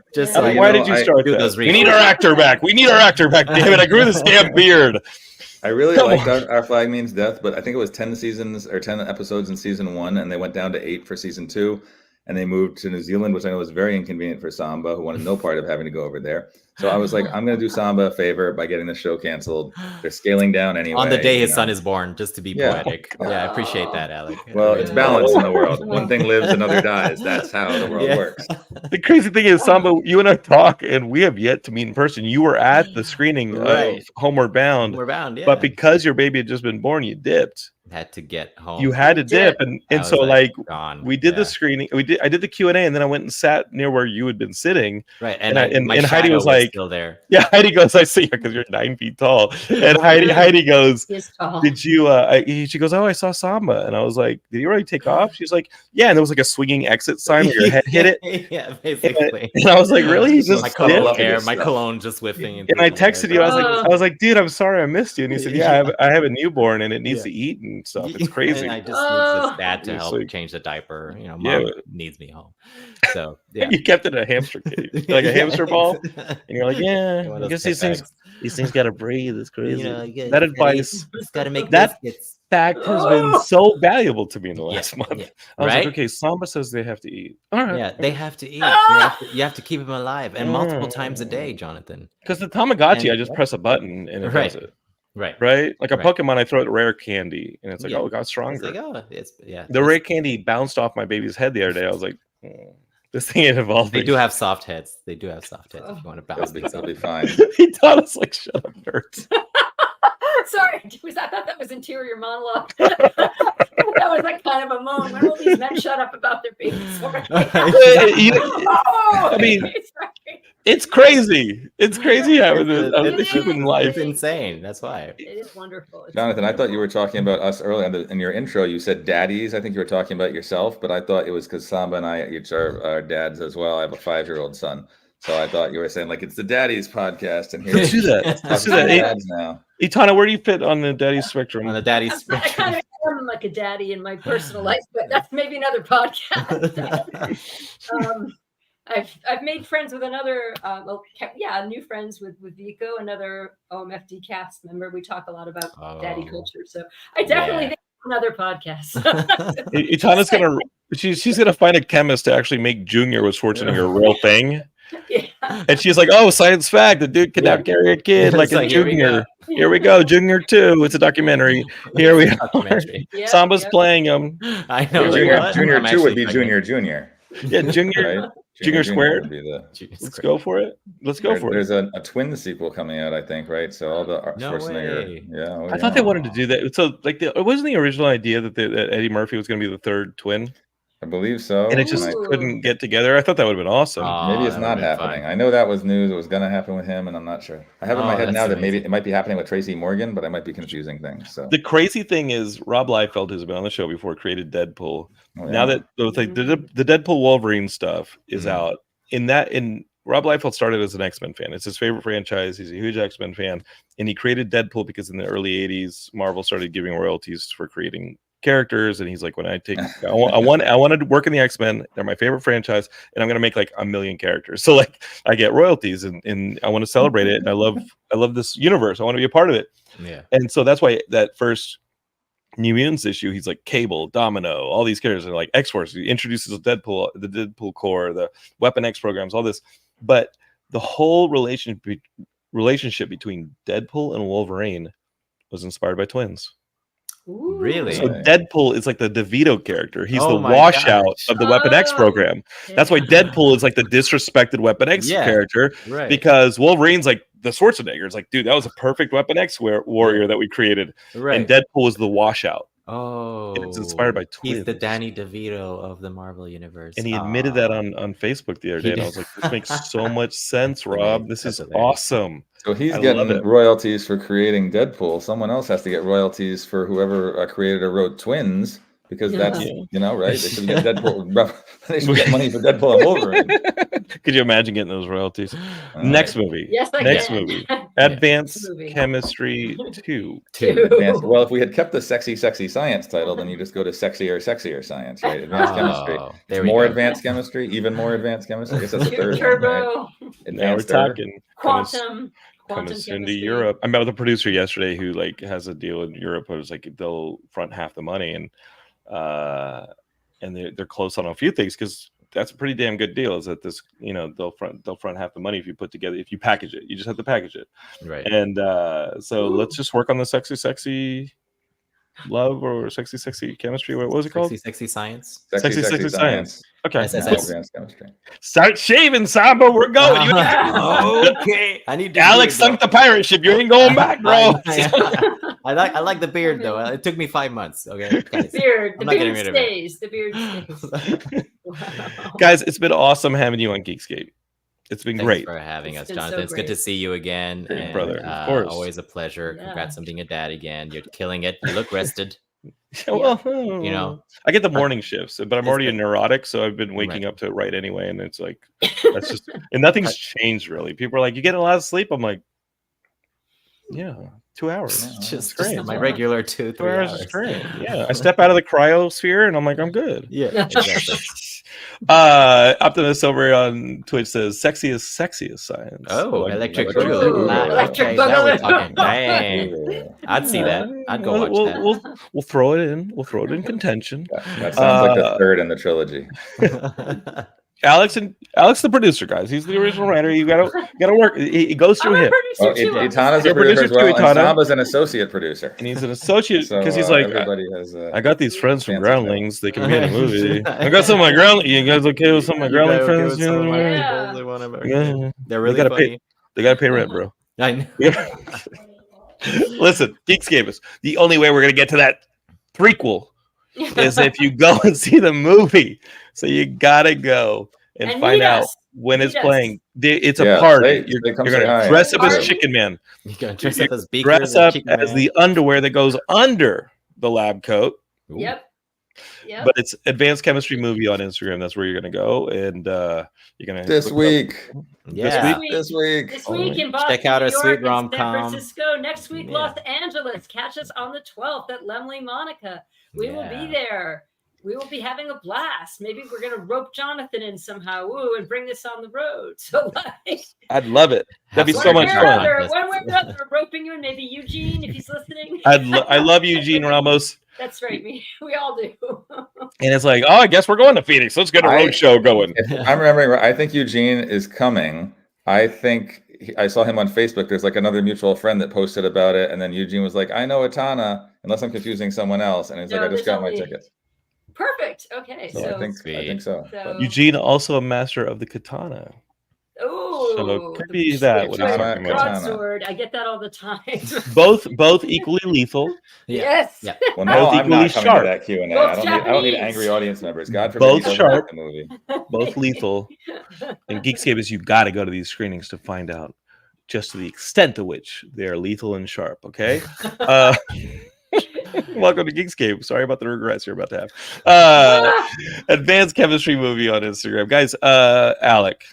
did you start that? We need our actor back. We need our actor back. Damn it! I grew this damn beard. I really liked Our Flag Means Death, but I think it was 10 seasons or 10 episodes in season 1, and they went down to 8 for season 2, and they moved to New Zealand, which I know was very inconvenient for Samba, who wanted no part of having to go over there. So I was like, I'm going to do Samba a favor by getting the show canceled. They're scaling down anyway. On the day his son is born, just to be poetic. Yeah, I appreciate that, Alec. Well, it's balance in the world. One thing lives, another dies. That's how the world works. The crazy thing is, Samba, you and I talk, and we have yet to meet in person. You were at the screening of Homeward Bound. Homeward Bound, yeah. But because your baby had just been born, you dipped. Had to get home. You had to dip, and so like gone. We did the screening. I did the Q&A, and then I went and sat near where you had been sitting. Right, and Heidi was like, still there. Yeah, Heidi goes, I see you because you're 9 feet tall. And Heidi goes, did you? She goes, oh, I saw Samba, and I was like, did you already take off? She's like, yeah, and there was like a swinging exit sign where your head hit it. Yeah, basically. And I was like, really? He just my cologne just whiffing. And I texted you. I was like, dude, I'm sorry I missed you. And he said, yeah, I have a newborn and it needs to eat and stuff. It's crazy. And I just need this dad to help change the didiper. Mom needs me home. So you kept it in a hamster cage, like a hamster ball, and you're like, yeah, I guess these things got to breathe. It's crazy. That advice, got to make that biscuits. Fact has been so valuable to me in the last month. I was like, okay, Samba says they have to eat. All right. Yeah, they have to eat. You have to keep them alive, and multiple times a day, Jonathan. Because the Tamagotchi, I just press a button and it does it. Right. Like a Pokemon, I throw it rare candy, and it's like, oh, it got stronger. It's like, the rare candy bounced off my baby's head the other day. I was like, this thing ain't evolving. They do have soft heads. If you want to bounce things, it'll be fine. He taught us like, shut up, nerds. Sorry, I thought that was interior monologue. That was like kind of a moan. When all these men shut up about their babies. I mean, it's crazy. It's crazy having the human life. It's insane. That's why. It is wonderful. Jonathan, I thought you were talking about us earlier in your intro. You said daddies. I think you were talking about yourself, but I thought it was because Samba and I each are dads as well. I have a 5-year-old son. So I thought you were saying like it's the Daddies podcast, and here let's do that. Dads now. Etana, where do you fit on the daddy spectrum? On the daddy I spectrum. kind of am like a daddy in my personal life, but that's maybe another podcast. I've made friends with another, new friends with Vico, another OMFD cast member. We talk a lot about daddy culture, so I definitely think another podcast. Etana's she's gonna find a chemist to actually make Junior with Schwarzenegger a real thing. Yeah. And she's like, "Oh, science fact: the dude can now carry a kid like a Junior. Here we go, Junior 2. It's a documentary. Here we are. Samba's playing him. I know. Junior 2 would be Junior. Yeah, Junior. Right? Junior squared. Would be Let's go for it. There's a twin sequel coming out, I think, right? So all the Schwarzenegger. I thought they wanted to do that. So like, it wasn't the original idea that Eddie Murphy was going to be the third twin. I believe so. And it just couldn't get together. I thought that would have been awesome. Maybe it's not happening. I know that was news. It was going to happen with him, and I'm not sure. I have in my head now that maybe it might be happening with Tracy Morgan, but I might be confusing things. So the crazy thing is, Rob Liefeld, who's been on the show before, created Deadpool. Now that the Deadpool Wolverine stuff is out, Rob Liefeld started as an X-Men fan. It's his favorite franchise. He's a huge X-Men fan, and he created Deadpool because in the early '80s, Marvel started giving royalties for creating characters, and he's like, when I want to work in the X-Men, they're my favorite franchise, and I'm gonna make like 1 million characters, so like I get royalties, and I want to celebrate it, and I love this universe. I want to be a part of it. And so that's why that first New Mutants issue, he's like Cable, Domino, all these characters are like X-Force. He introduces Deadpool, the Deadpool Corps, the Weapon X programs, all this. But the whole relationship between Deadpool and Wolverine was inspired by twins. Ooh. Really? So Deadpool is like the DeVito character. He's the washout of the Weapon X program. That's why Deadpool is like the disrespected Weapon X character, because Wolverine's like the Schwarzenegger. It's like, dude, that was a perfect Weapon X warrior that we created. And Deadpool is the washout. Oh, and it's inspired by twins. He's the Danny DeVito of the Marvel universe. And he admitted that on Facebook the other day. And I was like, this makes so much sense, Rob. This is awesome. So he's getting royalties for creating Deadpool. Someone else has to get royalties for whoever created or wrote Twins, because that's, right? They should get Deadpool. They should get money for Deadpool and Wolverine. Could you imagine getting those royalties? Next movie. Yes, Next movie. Advanced Chemistry 2. Well, if we had kept the sexy science title, then you just go to sexier science, right? Advanced chemistry. More advanced chemistry, even more advanced chemistry. I guess that's the third Turbo. one, right? Now we're talking Quantum. Comes into Europe. I met with a producer yesterday who like has a deal in Europe. It was like they'll front half the money, and they're close on a few things, because that's a pretty damn good deal. Is that this, they'll front half the money if you package it. You just have to package it, right? And so let's just work on the sexy love, or sexy chemistry. What was it called? Sexy science. Sexy science. Okay. Advanced chemistry. Start shaving, Samba. We're going. Okay. I need. Alex sunk the pirate ship. You ain't going back, bro. I like the beard though. It took me 5 months. Okay. Guys, the beard stays. The beard stays. Wow. Guys, it's been awesome having you on Geekscape. It's been great for having us, Jonathan. It's good to see you again. And, brother, of course. Always a pleasure. Yeah. Congrats on being a dad again. You're killing it. You look rested. Well, I get the morning shifts, but I'm already a neurotic, so I've been waking up to write anyway, and it's like that's just, and nothing's changed really. People are like, "You get a lot of sleep?" I'm like, "Yeah, 2 hours. Just my regular 2-3 hours. Is great. Yeah, I step out of the cryosphere, and I'm like, I'm good. Yeah, exactly. Optimus over on Twitch says, "Sexiest science." Oh, electric boogaloo. Electric boogaloo. Dang. I'd see that. I'd go watch that. We'll throw it in. We'll throw it in contention. That sounds like the third in the trilogy. Alex, the producer, guys. He's the original writer. You gotta work. It goes through him. Etana's a producer as well, and Samba's an associate producer. And he's an associate because he's like, I got these friends from Groundlings. They can be in a movie. I got some of my Groundlings. You guys okay with some of my Groundling friends? Yeah. They're really funny. They gotta pay rent, bro. I know. Listen, Geekscapists, the only way we're gonna get to that prequel is if you go and see the movie. So you gotta go and find out when it's playing. It's a party. You're gonna dress up as Chicken Man. You're gonna dress up as Beaker. Dress up as the underwear that goes under the lab coat. Yep. Yep. But it's Advanced Chemistry Movie on Instagram. That's where you're gonna go, and you're gonna This week. Yeah. This week. This week in Boston, Check out our New York, sweet and San rom-com. Francisco. Next week, Yeah. Los Angeles. Catch us on the 12th at Lemley Monica. We will be there. We will be having a blast. Maybe we're gonna rope Jonathan in somehow, and bring this on the road. So like, I'd love it. That'd be so much fun. One way or another, we're roping you in. Maybe Eugene, if he's listening. I love Eugene Ramos. That's right. We all do. And it's like, oh, I guess we're going to Phoenix. Let's get a road show going. I'm remembering. I think Eugene is coming. I think I saw him on Facebook. There's like another mutual friend that posted about it, and then Eugene was like, "I know Etana, unless I'm confusing someone else." And he's like, "I just got my tickets." Perfect. Okay. So I think so. Eugene, also a master of the katana. Oh, so could be that. What he's talking about. Broadsword. I get that all the time. both equally lethal. Yes. Yeah. Well, now both I'm equally not coming sharp. to that Q&A. I don't need angry audience members. God forbid. Both sharp. The movie. Both lethal. And Geekscapists, you got to go to these screenings to find out just to the extent to which they are lethal and sharp. Okay. Welcome to Geekscape. Sorry about the regrets you're about to have. Advanced Chemistry Movie on Instagram, guys. Alec,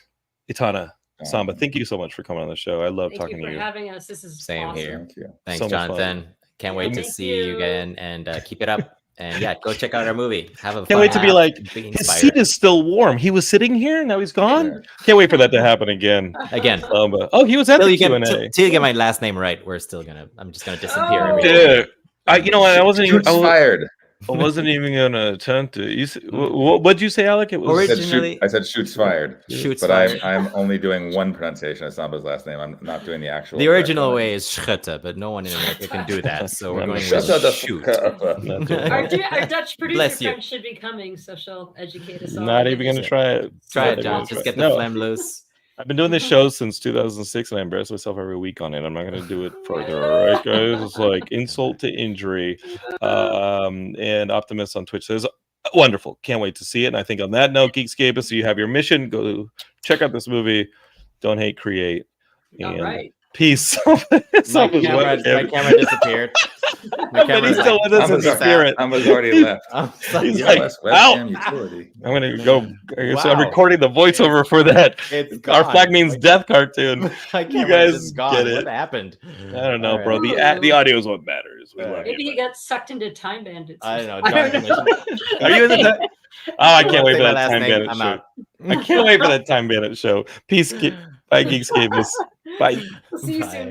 Etana, Samba, thank you so much for coming on the show. I love talking to you. Thank you for having us. This is same awesome. here. Thank you. Thanks, So much Jonathan. Can't wait to see you again, and keep it up. And yeah, go check out our movie. Have a Can't wait to be like, his seat is still warm. He was sitting here, now he's gone. Yeah. Can't wait for that to happen again. Oh, he was at the Q&A. Till you get my last name right, I'm just gonna disappear. Every Dude, I wasn't even fired. I wasn't even gonna attempt to. What'd you say, Alec? It was originally. I said shoots fired. Shoots but fired. I'm only doing one pronunciation of Samba's last name. I'm not doing the actual. The original way is Schutte, but no one in America can do that. So we're going with shoot. Our Dutch producer friend should be coming, so she'll educate us all. Not even gonna try it. Try it, John. Just get the phlegm loose. I've been doing this show since 2006, and I embarrass myself every week on it. I'm not going to do it further, all right, guys? It's like insult to injury. And Optimus on Twitch says, wonderful. Can't wait to see it. And I think on that note, Geekscapists, so you have your mission. Go check out this movie. Don't hate, create. And all right. Peace. My camera disappeared. But he's still with us in spirit. I was already left. He's like, out. Utility. I'm going to go. So I'm recording the voiceover for that. Our flag means death cartoon. You guys get it. What happened? I don't know, bro. The audio is what matters. Maybe he got sucked into Time Bandits. I don't know. Are you in the I can't wait for that Time Bandit show. I can't wait for that Time Bandit show. Peace. Bye, Geekscapists. Bye. See you soon.